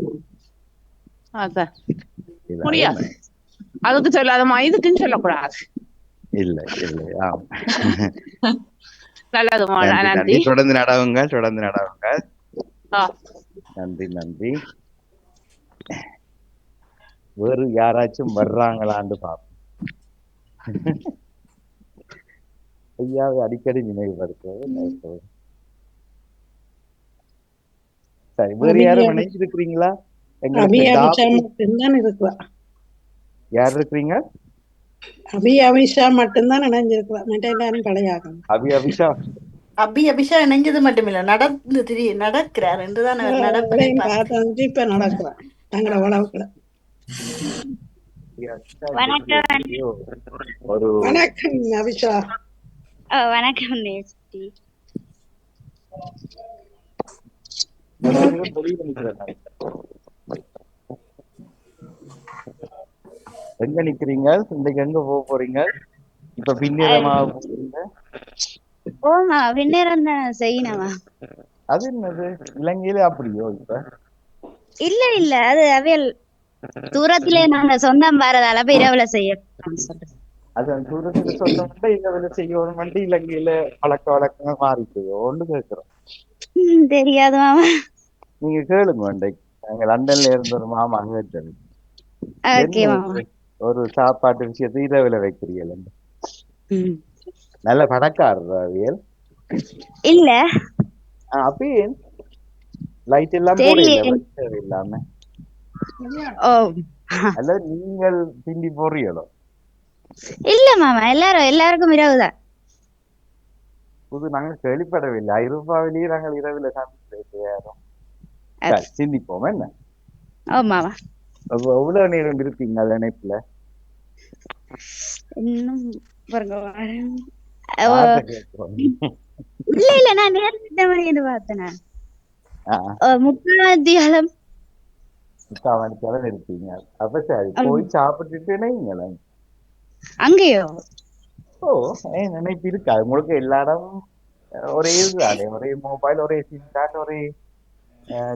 முடியாது, அதுக்கு சொல்லாதமா, இதுக்குன்னு சொல்லக்கூடாது. இல்ல இல்ல. நல்லதுமா, நன்றி. தொடர்ந்து நடவுங்க. நன்றி நன்றி. வேறு யாராச்சும் வர்றாங்களான்னு பார்ப்போம். ஐயாவை அடிக்கடி நினைவுபடுத்துவது. சரி, வேறு யாரும் நினைச்சிருக்கிறீங்களா? யார் இருக்கிறீங்க? அபிஷா மட்டும்தான் நினைஞ்சிருக்கலாம், மற்ற எல்லாரும் கிடையாது. அபிஷா நினைஞ்சது மட்டுமில்ல, நடக்கிறார் என்றுதான் இப்ப நடக்கிறார் தங்களோட உழவுக்குள்ள. வணக்கம் அபிஷா. வணக்கம். எங்க நிக்கிறீங்க? இன்றைக்கு எங்க போக போறீங்க? இப்ப பின்னேரமா போறீங்க? ஓமா, பின்னேரம் தான் செய்யணுமா? அது என்னது, இலங்கையில அப்படியோ? இப்ப இல்ல அது அவையல் தூரத்திலே நாங்க சொந்தம் வரதால போய் இரவுல செய்ய. அது தூரத்துல சொந்தம் இரவுல செய்யணும். இலங்கையில பழக்க வழக்கங்கள் மாறிட்டுயோ ஒன்று கேட்கிறோம். தெரியாது மாமா. நீங்க கேளுங்க. இன்றைக்கு நாங்க லண்டன்ல இருந்த ஒரு மாமா கேட்டது, ஒரு சாப்பாட்டு விஷயத்தை இரவுல வைக்கிறீங்க. நல்ல பணக்காரர் அவியல் இல்ல? அப்பயே லைட் எல்லாம் போடல இல்லாம. அல்ல நீங்கள் பிண்டி போறீங்களோ? இல்ல மாமா, எல்லாருக்கும் இரவுதான். புது நாங்க கேள்விப்படவில்லை. ஐரோப்பாவிலேயே நாங்கள் இரவுல சாப்பிட்டு சிந்திப்போம். என்ன மாமா, எவ்வளவு நேரம் இருப்பீங்க நினைப்புல? இல்ல நான் நேரத்தை மணி பார்த்தேன். 30 இருப்பீங்க. அப்ப சரி, போய் சாப்பிட்டுட்டு அங்கேயோ? நினைப்பு இருக்காது உங்களுக்கு. எல்லா இடமும் ஒரே இதுதானே, ஒரே மொபைல், ஒரே சிம் கார்டு, ஒரே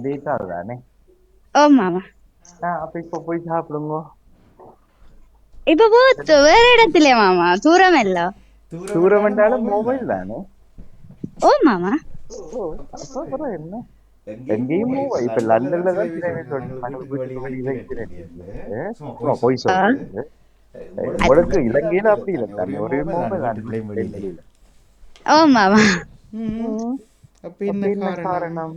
டேட்டா தானே. அப்ப இப்ப போய் சாப்பிடுங்க. இப்ப வேற இடத்துல மாமா, தூரம் இல்ல. தூரம் என்றாலும் மொபைல் தானே. மாமா அப்புறம் என்ன, எங்கேயும் இப்ப லண்டன்ல தான் போய் சொல்றது. உங்களுக்கு இலங்கையில அப்படி இல்லை தானே, ஒரே மொபைல் தானே. மாமா அப்ப என்ன காரணம்?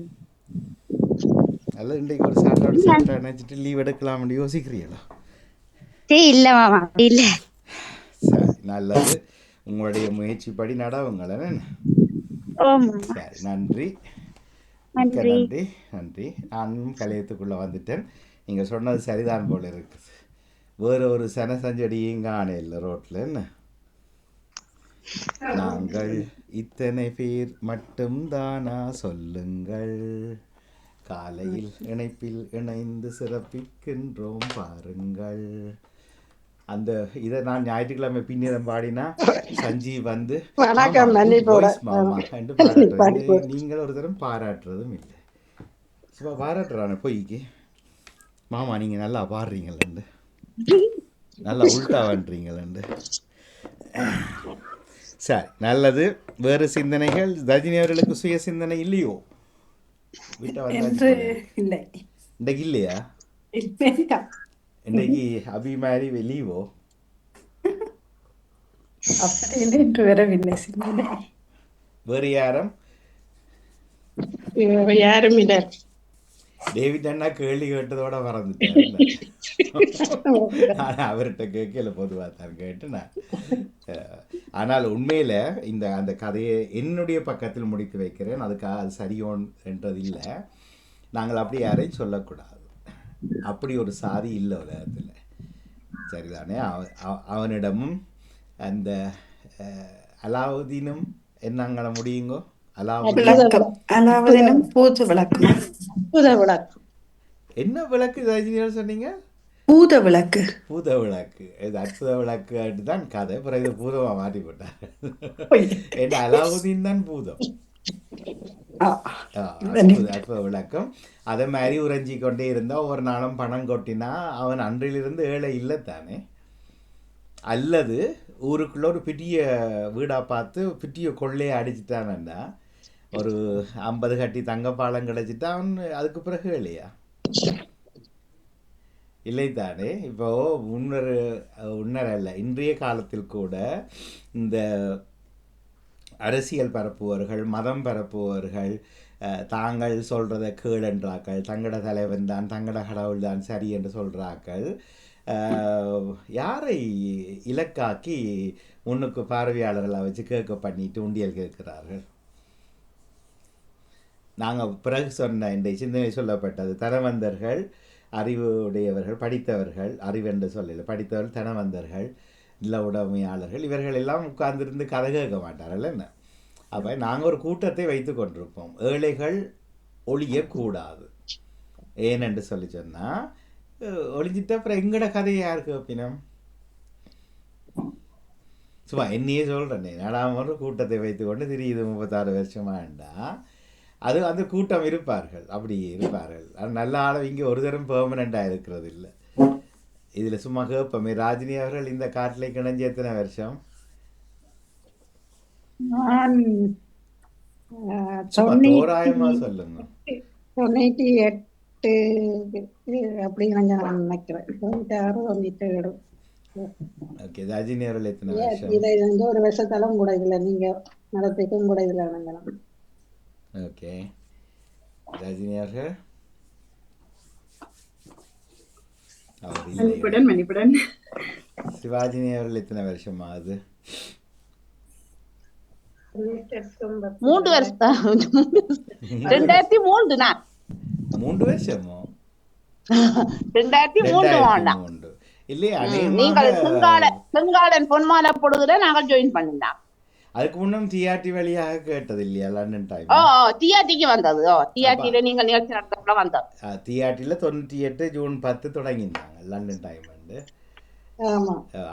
அல்ல இன்றைக்கு ஒரு சாட்டர்டே நினைச்சிட்டு லீவ் எடுக்கலாம்னு யோசிக்கிறீங்களா? இல்ல மாமா, இல்ல. சரி, நல்லது. உங்களுடைய முயற்சிப்படி நடவுங்கள. சரி, நன்றி. நானும் கலையத்துக்குள்ள வந்துட்டேன். நீங்க சொன்னது சரிதான் போல இருக்குது. வேற ஒரு சனசஞ்சடியும் காண இல்லை ரோட்ல. என்ன, நாங்கள் இத்தனை பேர் மட்டும் தானா சொல்லுங்கள், காலையில் இணைப்பில் இணைந்து சிறப்பிக்கின்றோம் பாருங்கள். அந்த இதை நான் ஞாயிற்றுக்கிழமை பின்னிடம் பாடினா சஞ்சீவ் வந்து நீங்கள் ஒரு தரம் பாராட்டுறதும் இல்லை. சும்மா பாராட்டுறான பொய்க்கு. மாமா நீங்க நல்லா பாடுறீங்களேண்டு, நல்லா உள்டா பண்றீங்களேண்டு. சரி, நல்லது. வேறு சிந்தனைகள்? ரஜினி அவர்களுக்கு சுய சிந்தனை இல்லையோ? வீட்டை வந்து இல்லை, இன்றைக்கு இல்லையா? இன்றைக்கு அபி மாதிரி வெளியவோ அப்படின்னு என்று வரவில்லை சிந்தனை. வேறு யாரும் யாரும் இல்லை. டேவிட் அண்ணா கேள்வி கேட்டதோட மறந்துட்டாரு. நான் அவர்கிட்ட கேட்கல, பொதுவாக தான் கேட்டு நான். ஆனால் உண்மையில் அந்த கதையை என்னுடைய பக்கத்தில் முடித்து வைக்கிறேன். அதுக்காக அது சரியோன் என்றது இல்லை. நாங்கள் அப்படி யாரையும் சொல்லக்கூடாது. அப்படி ஒரு சாதி இல்லை உலகத்தில், சரிதானே? அவனிடமும் அந்த அலாவுதீனும் என்னங்கள முடியுங்கோ? அலாவுதீனும் பூத விளக்கு. என்ன விளக்கு ரஜினியால் சொன்னீங்க? பூத விளக்கு. பூத விளக்கு. இது அற்புத விளக்கு தான் கதை. அப்புறம் இது பூதமாக மாற்றி போட்டார். என்ன அலாவுதீன் தான் பூதம். அற்புத விளக்கம். அதே மாதிரி உறைஞ்சி கொண்டே இருந்தால் ஒவ்வொரு நாளும் பணம் கொட்டினா அவன் அன்றிலிருந்து ஏழை இல்லைத்தானே. அல்லது ஊருக்குள்ள ஒரு பெரிய வீடாக பார்த்து பெரிய கொள்ளையை அடிச்சுட்டானண்டா ஒரு 50 கட்டி தங்கப்பாலம் கிடச்சிட்டா அவன் அதுக்கு பிறகு இல்லையா? இல்லைத்தானே. இப்போ உன்னர் அல்ல, இன்றைய காலத்தில் கூட இந்த அரசியல் பரப்புவர்கள், மதம் பரப்புவர்கள், தாங்கள் சொல்கிறத கேளன்றாக்கள், தங்கட தலைவன் தான், தங்கட கடவுள் தான் சரி என்று சொல்கிறாக்கள், யாரை இலக்காக்கி முன்னுக்கு பார்வையாளர்களை வச்சு கேட்க பண்ணிட்டு உண்டியல் கேட்கிறார்கள். நாங்கள் பிறகு சொன்ன இந்த சிந்தனை சொல்லப்பட்டது, தனவந்தர்கள், அறிவு உடையவர்கள், படித்தவர்கள், அறிவென்று சொல்லல, படித்தவர்கள், தனவந்தர்கள், நில உடைமையாளர்கள், இவர்கள் எல்லாம் உட்கார்ந்துருந்து கதை கேட்க மாட்டார்கள் என்ன. அப்போ நாங்கள் ஒரு கூட்டத்தை வைத்து கொண்டிருப்போம், ஏழைகள் ஒழியக்கூடாது. ஏனென்று சொல்லி சொன்னால் ஒழிஞ்சிட்டு அப்புறம் எங்கட கதையை யாருக்கு வைப்பினோம்? சும்மா என்னையே சொல்கிறேன்னே, நாடாம ஒரு கூட்டத்தை வைத்து கொண்டு திரியுது 36 வருஷமாண்டா அது அந்த கூட்டம் இருப்பார்கள், அப்படி இருப்பார்கள். அது நல்ல ஆளவு இங்கே ஒரு தரம் பெர்மனண்டாக இருக்கிறது இல்லை. இதில் சும்மா கேட்போமே, ராஜினி அவர்கள் இந்த காட்டில் கிணஞ்சி எத்தனை வருஷம்? தோராயமா சொல்லுங்க. 98 அப்படி நான் நினைக்கிறேன். 96, 97. ஓகே, ராஜினி அவர்கள் எத்தனை வருஷம்? இதை ஒரு வருஷத்தாலும் கூட இல்லை, நீங்க நடத்திக்கும் கூட இல்லை நினைக்கிறேன். ஓகே, ரஜினி அவர்கள் மன்னிப்புடன். சிவாஜினி அவர்கள் எத்தனை வருஷம் ஆகுது? 3 வருஷம். 2003 நான் 3 வருஷமோ? 2003 வேண்டாம் இல்லையா? நீங்கள் செங்காலன் பொன்மாலை பொழுதுல நாங்கள் ஜாயின் பண்ணினோம். அதுக்கு முன்னும் டிஆர்டி வழியாக கேட்டது இல்லையா? London time. டிஆர்டிக்கு வந்தது. டிஆர்டியில நீங்கள் நிகழ்ச்சி நடத்தப்பட வந்தோம். டிஆர்டியில 98 ஜூன் 10 தொடங்கினாங்க லண்டன் டைம்.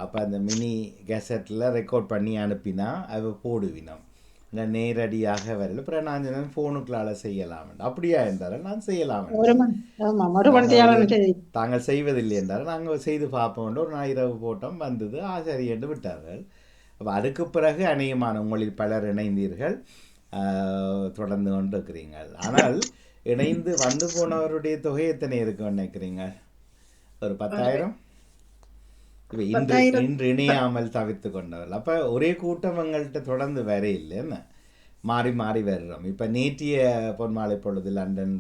அப்போ அந்த மினி கேசட்டில் ரெக்கார்ட் பண்ணி அனுப்பினா அவ போடுவினோம். நான் நேரடியாக வரல. அப்புறம் நான் ஃபோனுக்குள்ளால செய்யலாம், அப்படியா இருந்தாலும் நான் செய்யலாம். தாங்கள் செய்வதில்லை என்றாலும் நாங்கள் செய்து பார்ப்போம். ஒரு நான் இரவு போட்டோம், வந்தது சரி என்று விட்டார்கள். அப்போ அதுக்கு பிறகு அநேகமான உங்களில் பலர் இணைந்தீர்கள், தொடர்ந்து கொண்டு இருக்கிறீங்கள். ஆனால் இணைந்து வந்து போனவருடைய தொகை எத்தனை இருக்குன்னு நினைக்கிறீங்க? ஒரு 10,000. இப்போ இன்று இணையாமல் தவிர்த்து கொண்டவர்கள். அப்போ ஒரே கூட்டம் எங்கள்கிட்ட தொடர்ந்து வர இல்லைன்னு மாறி மாறி வர்றோம். இப்போ நேற்றைய பொன்மாலை பொழுது லண்டன்,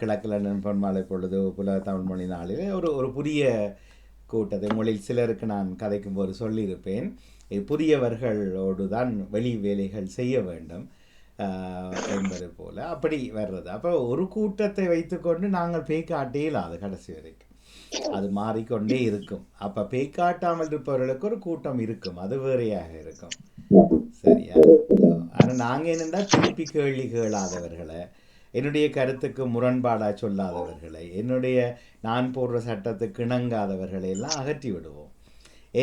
கிழக்கு லண்டன் பொன்மாலை பொழுது புல தமிழ் மொழி நாளில் ஒரு புதிய கூட்டத்தை உங்களில் சிலருக்கு நான் கதைக்கும் போது சொல்லியிருப்பேன். புதியவர்களோடு தான் வெளி வேலைகள் செய்ய வேண்டும் என்பது போல் அப்படி வர்றது. அப்போ ஒரு கூட்டத்தை வைத்துக்கொண்டு நாங்கள் பேய்காட்டே அது கடைசி வரைக்கும் அது மாறிக்கொண்டே இருக்கும். அப்போ பேய்காட்டாமல் இருப்பவர்களுக்கு ஒரு கூட்டம் இருக்கும், அது வேறையாக இருக்கும். சரியா? ஆனால் நாங்கள் என்னென்னா திருப்பி கேள்வி கேளாதவர்களை, என்னுடைய கருத்துக்கு முரண்பாடாக சொல்லாதவர்களை, நான் போடுற சட்டத்துக்கு இணங்காதவர்களை எல்லாம் அகற்றி விடுவோம்.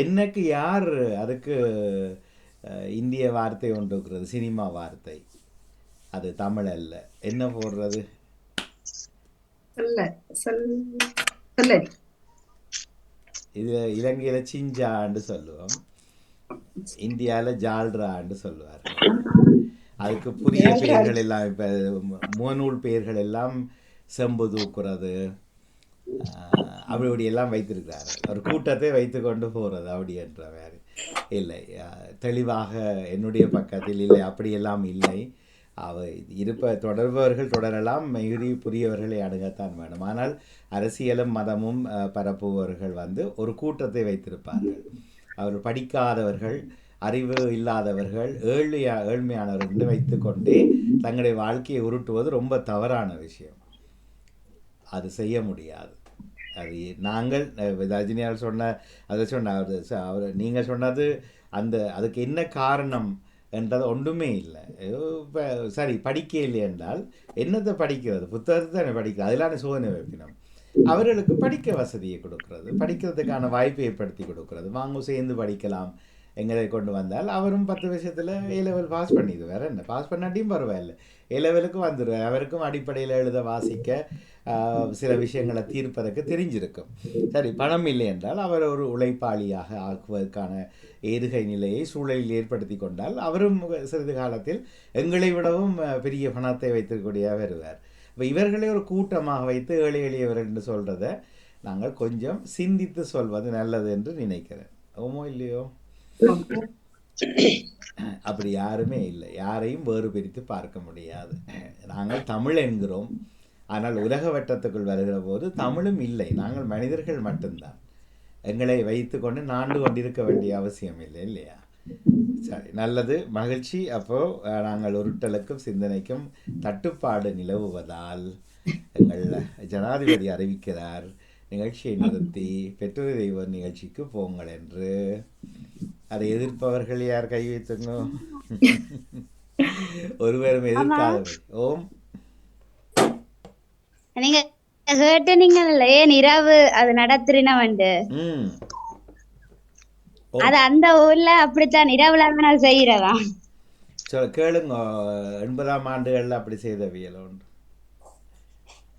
எனக்கு யார் அதுக்கு இந்திய வார்த்தை ஒன்று இருக்கிறது, சினிமா வார்த்தை, அது தமிழ் அல்ல. என்ன போடுறது? இது இலங்கையில சிஞ்சான்னு சொல்லுவோம், இந்தியாவில் ஜால்ரான்னு சொல்லுவார்கள். அதுக்கு புதிய பெயர்கள் எல்லாம் இப்போ முகநூல் பெயர்கள் எல்லாம் செம்பு தூக்குறது, அப்படி எல்லாம் வைத்திருக்கிறார்கள். ஒரு கூட்டத்தை வைத்து கொண்டு போகிறது அப்படி என்ற மாதிரி இல்லை. தெளிவாக என்னுடைய பக்கத்தில் இல்லை, அப்படியெல்லாம் இல்லை. தொடர்பவர்கள் தொடரலாம், மிகுதி புரியவர்களை அணுகத்தான் வேணும். ஆனால் அரசியலும் மதமும் பரப்புபவர்கள் ஒரு கூட்டத்தை வைத்திருப்பார்கள். அவர் படிக்காதவர்கள், அறிவு இல்லாதவர்கள், ஏழ்மையானவர்கள் என்று வைத்து கொண்டே தங்களுடைய வாழ்க்கையை உருட்டுவது ரொம்ப தவறான விஷயம். அது செய்ய முடியாது. அது நாங்கள் ரஜினியால் அதை அவர் நீங்கள் சொன்னது அதுக்கு என்ன காரணம் என்றது ஒன்றுமே இல்லை. இப்போ சரி படிக்க இல்லை என்றால் என்னத்தை படிக்கிறது? புத்தகத்தை தானே படிக்கிறது. அதெல்லாம் சோதனை வைப்பினோம். அவர்களுக்கு படிக்க வசதியை கொடுக்கறது, படிக்கிறதுக்கான வாய்ப்பை ஏற்படுத்தி கொடுக்கறது. வாங்க சேர்ந்து படிக்கலாம் எங்களை கொண்டு வந்தால் அவரும் 10 வருஷத்தில் A-level பாஸ் பண்ணிது. வேறு என்ன, பாஸ் பண்ணாட்டியும் பரவாயில்லை, A-levelக்கு வந்துடுவார். அவருக்கும் அடிப்படையில் எழுத வாசிக்க சில விஷயங்களை தீர்ப்பதற்கு தெரிஞ்சிருக்கும். சரி, பணம் இல்லை என்றால் அவர் ஒரு உழைப்பாளியாக ஆக்குவதற்கான ஏதுகை நிலையை சூழலில் ஏற்படுத்தி கொண்டால் அவரும் சிறிது காலத்தில் எங்களை விடவும் பெரிய பணத்தை வைத்திருக்கக்கூடிய வருவார். இப்போ இவர்களை ஒரு கூட்டமாக வைத்து ஏழை எளியவர் என்று சொல்கிறத நாங்கள் கொஞ்சம் சிந்தித்து சொல்வது நல்லது என்று நினைக்கிறேன். ஓமோ இல்லையோ? அப்படி யாருமே இல்லை, யாரையும் வேறு பிரித்து பார்க்க முடியாது. நாங்கள் தமிழ் என்கிறோம், ஆனால் உலக வட்டத்துக்குள் வருகிற போது தமிழும் இல்லை, நாங்கள் மனிதர்கள் மட்டும்தான். எங்களை வைத்து கொண்டு நாண்டு கொண்டிருக்க வேண்டிய அவசியம் இல்லை, இல்லையா? சரி, நல்லது, மகிழ்ச்சி. அப்போது நாங்கள் உருட்டலுக்கும் சிந்தனைக்கும் தட்டுப்பாடு நிலவுவதால் எங்கள் ஜனாதிபதி அறிவிக்கிறார், நிகழ்ச்சியை நிறுத்தி பெற்றோர் தெய்வ நிகழ்ச்சிக்கு போங்கள் என்று. அதை எதிர்ப்பவர்கள் யார் கை வைத்துங்க? ஒருவரும் எதிர்க்காதவர். ஓம் நீங்க கேட்டீங்கல்ல, ஏன் இரவு அது நடத்துறீனா வந்து அது அந்த ஊர்ல அப்படித்தான் இரவுல செய்யறதா? கேளுங்க. 80ஆம் ஆண்டுகள்ல அப்படி செய்தவியல் உண்டு.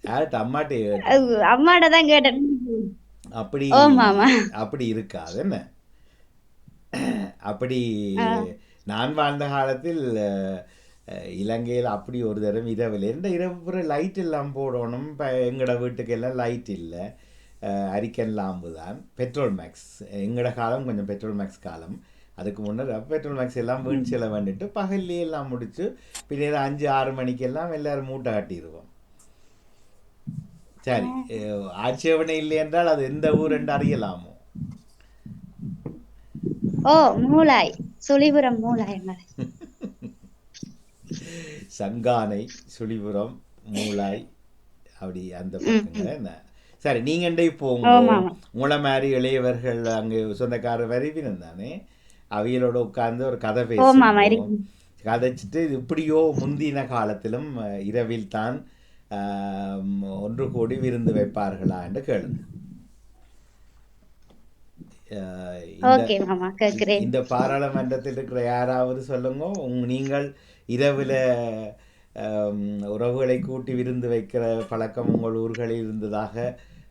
யார்கிட்ட? அம்மாட்ட தான் கேட்டேன். அப்படி அப்படி இருக்காது என்ன? அப்படி நான் வாழ்ந்த காலத்தில் இலங்கையில் அப்படி ஒரு தரம் இரவில் இரவு லைட் எல்லாம் போடணும். இப்போ எங்களோட வீட்டுக்கு எல்லாம் லைட் இல்லை, அரிக்கன் லாம்பு தான், பெட்ரோல் மேக்ஸ். எங்களோட காலம் கொஞ்சம் பெட்ரோல் மேக்ஸ் காலம். அதுக்கு முன்னர் பெட்ரோல் மேக்ஸ் எல்லாம் வீழ்ச்சியில் வந்துட்டு பகல்லே எல்லாம் முடிச்சு பின்னர் 5-6 மணிக்கெல்லாம் எல்லோரும் மூட்டை கட்டிடுவோம். சரி, ஆட்சேபனை இல்லை என்றால் அது எந்த ஊர் என்று அறியலாமோ? ஓ, மூலாய், சுழிபுரம் மூலாய். சங்கானை, சுழிபுரம், மூலாய், அப்படி அந்த பக்கங்கள் என்ன? சரி, நீங்க போங்க. உங்களை மாதிரி இளையவர்கள் அங்கே சொந்தக்காரர் வருவினம் தானே, அவைகளோட உட்கார்ந்து ஒரு கதை பேசுவோம். கதைச்சிட்டு இப்படியோ முந்தின காலத்திலும் இரவில் தான் ஒன்று கூடி விருந்து வைப்பார்களா என்று கேளுங்க. இந்த பாராளுமன்றத்தில் இருக்கிற யாராவது சொல்லுங்க, நீங்கள் இரவில் உறவுகளை கூட்டி விருந்து வைக்கிற பழக்கம் உங்கள் ஊர்களில் இருந்ததாக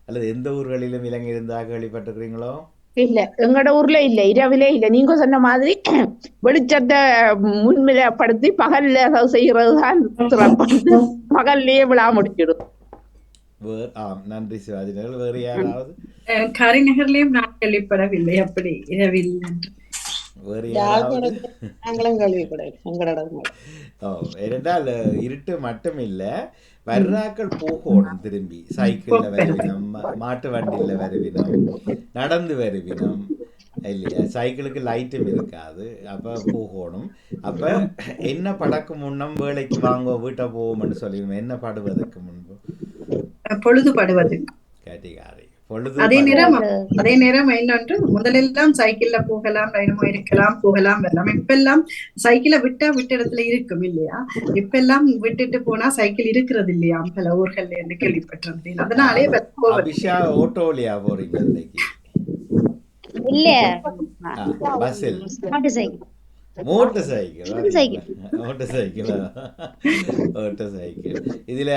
அல்லது எந்த ஊர்களிலும் இலங்கை இருந்ததாக கேள்விப்பட்டிருக்கிறீங்களோ? இல்ல, எங்கட ஊர்ல இல்ல, இரவிலே இல்ல. நீங்க சொன்ன மாதிரி வெளிச்சத்தை முன்னிலைப்படுத்தி பகல்ல செய்யறதுதான் சிறப்பு. பகல்லையே விழா முடிச்சிடும். நன்றி சிவாஜினர்கள். வேறு யாராவது? கரிநகர்லயும் நான் கேள்விப்படவில்லை அப்படி இரவில். வேறு யாராவது? இரண்டால் இருட்டு மட்டும் இல்ல, வர்றாக்கள் போகணும், திரும்பி சைக்கிள்ல வருவினம், மாட்டு வண்டியில வருவினம், நடந்து வருவினம், இல்லையா? சைக்கிளுக்கு லைட்டும் இருக்காது, அப்ப போகணும். அப்ப என்ன படக்கு முன்னம் வேலைக்கு வாங்க வீட்டை போவோம்னு சொல்லிடுவோம். என்ன பாடுவதற்கு முன்பு? பொழுதுபடுவது. கேட்டிகாரி. அதே நேரம் இன்னொன்று, முதலெல்லாம் சைக்கிள்ல போகலாம், டைனமோ இருக்கலாம், போகலாம் வரலாம். இப்பெல்லாம் சைக்கிளை விட்ட இடத்துல இருக்கும் இல்லையா? இப்பெல்லாம் விட்டுட்டு போனா சைக்கிள் இருக்கிறது இல்லையா பல ஊர்கள்ல என்று கேள்விப்பட்டிருந்தேன். அதனாலே ஓட்டோலியா போறீங்க இன்னைக்கு? இல்ல, பஸ்ஸில். Motor cycle. இதுல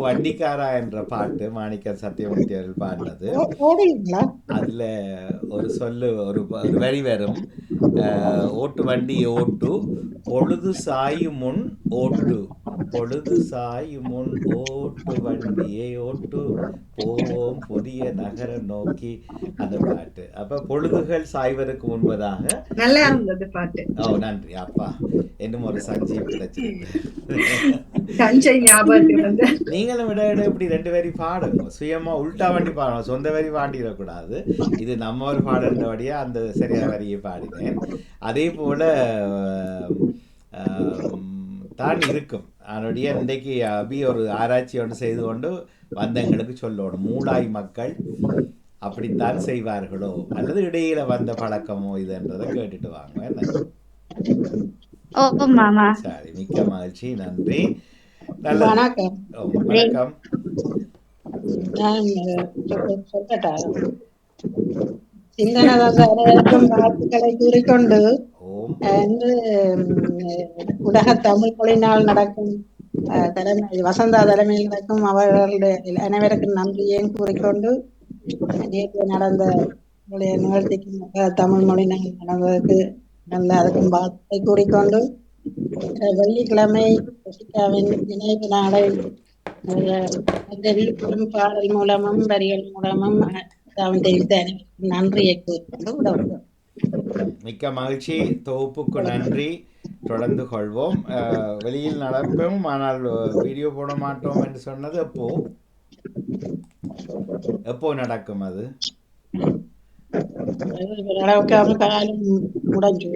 வண்டிக்காரா என்ற பாட்டு மாணிக்க சத்தியமூர்த்தி அவர்கள் பாடினது. அதுல ஒரு சொல்லு, ஒரு வரி வரும், ஓட்டு வண்டி ஓட்டு, பொழுது சாயும் முன் ஓட்டு பொழுது சாயும் முன் ஓட்டு வண்டியை ஓட்டு போவோம் புதிய நகரம் நோக்கி, அந்த பாட்டு. அப்ப பொழுதுகள் சாய்வதற்கு முன்பதாக நல்லா இருந்தது பாட்டு. ஓ நன்றி அப்பா, இன்னும் ஒரு சஞ்சீவ் கிடைச்சிருக்கு. சஞ்சய் ஞாபகத்துக்கு வந்து நீங்களும் விட இப்படி 2 வரி பாடுங்க, சுயமா உல்டா வண்டி பாடணும், சொந்த வரி பாடிடக்கூடாது. இது நம்ம ஒரு பாடுன்றபடியா அந்த சரியான வரியை பாடினேன். அதே போல தான் இருக்கும். அதனுடைய இன்றைக்கு அபி ஒரு ஆராய்ச்சி ஒன்று செய்து கொண்டு வந்தங்களுக்கு சொல்லணும், மூளாய் மக்கள் அப்படித்தான் செய்வார்களோ அல்லது இடையில வந்த பழக்கமோ இதுன்றதை கேட்டுட்டு வாங்க. என்ன? ஓ மாமா. சரி, மிக்க மகிழ்ச்சி, நன்றி. நல்லது. வணக்கம். வணக்கம். நான் சொல்லட்டா? சிந்தனதாசர்களுக்கும் வாழ்த்துக்களை கூறிக்கொண்டு இன்று உலக தமிழ் மொழி நாள் நடக்கும் தலைமை வசந்தா தலைமையில் நடக்கும் அவர்களுடைய அனைவருக்கும் நன்றியையும் கூறிக்கொண்டு, நேற்று நடந்த நிகழ்ச்சிக்கு தமிழ் மொழி நாள் நடந்ததற்கு நல்ல அதுக்கும் வாழ்த்தை கூறிக்கொண்டு, வெள்ளிக்கிழமை ரசிகாவின் நினைவு நாளை விழுப்புரம் பாடல் மூலமும் வரிகள் மூலமும் தெரிவித்த அனைவருக்கும் நன்றியை கூறிக்கொண்டு உடவுகிறோம். மிக்க மகிழ்ச்சி, தொகுப்புக்கு நன்றி. தொடர்ந்து கொள்வோம். வெளியில் நடப்போம், ஆனால் வீடியோ போட மாட்டோம் என்று சொன்னது எப்போ நடக்கும்? அது அளவுக்கு காலம் முடிஞ்சு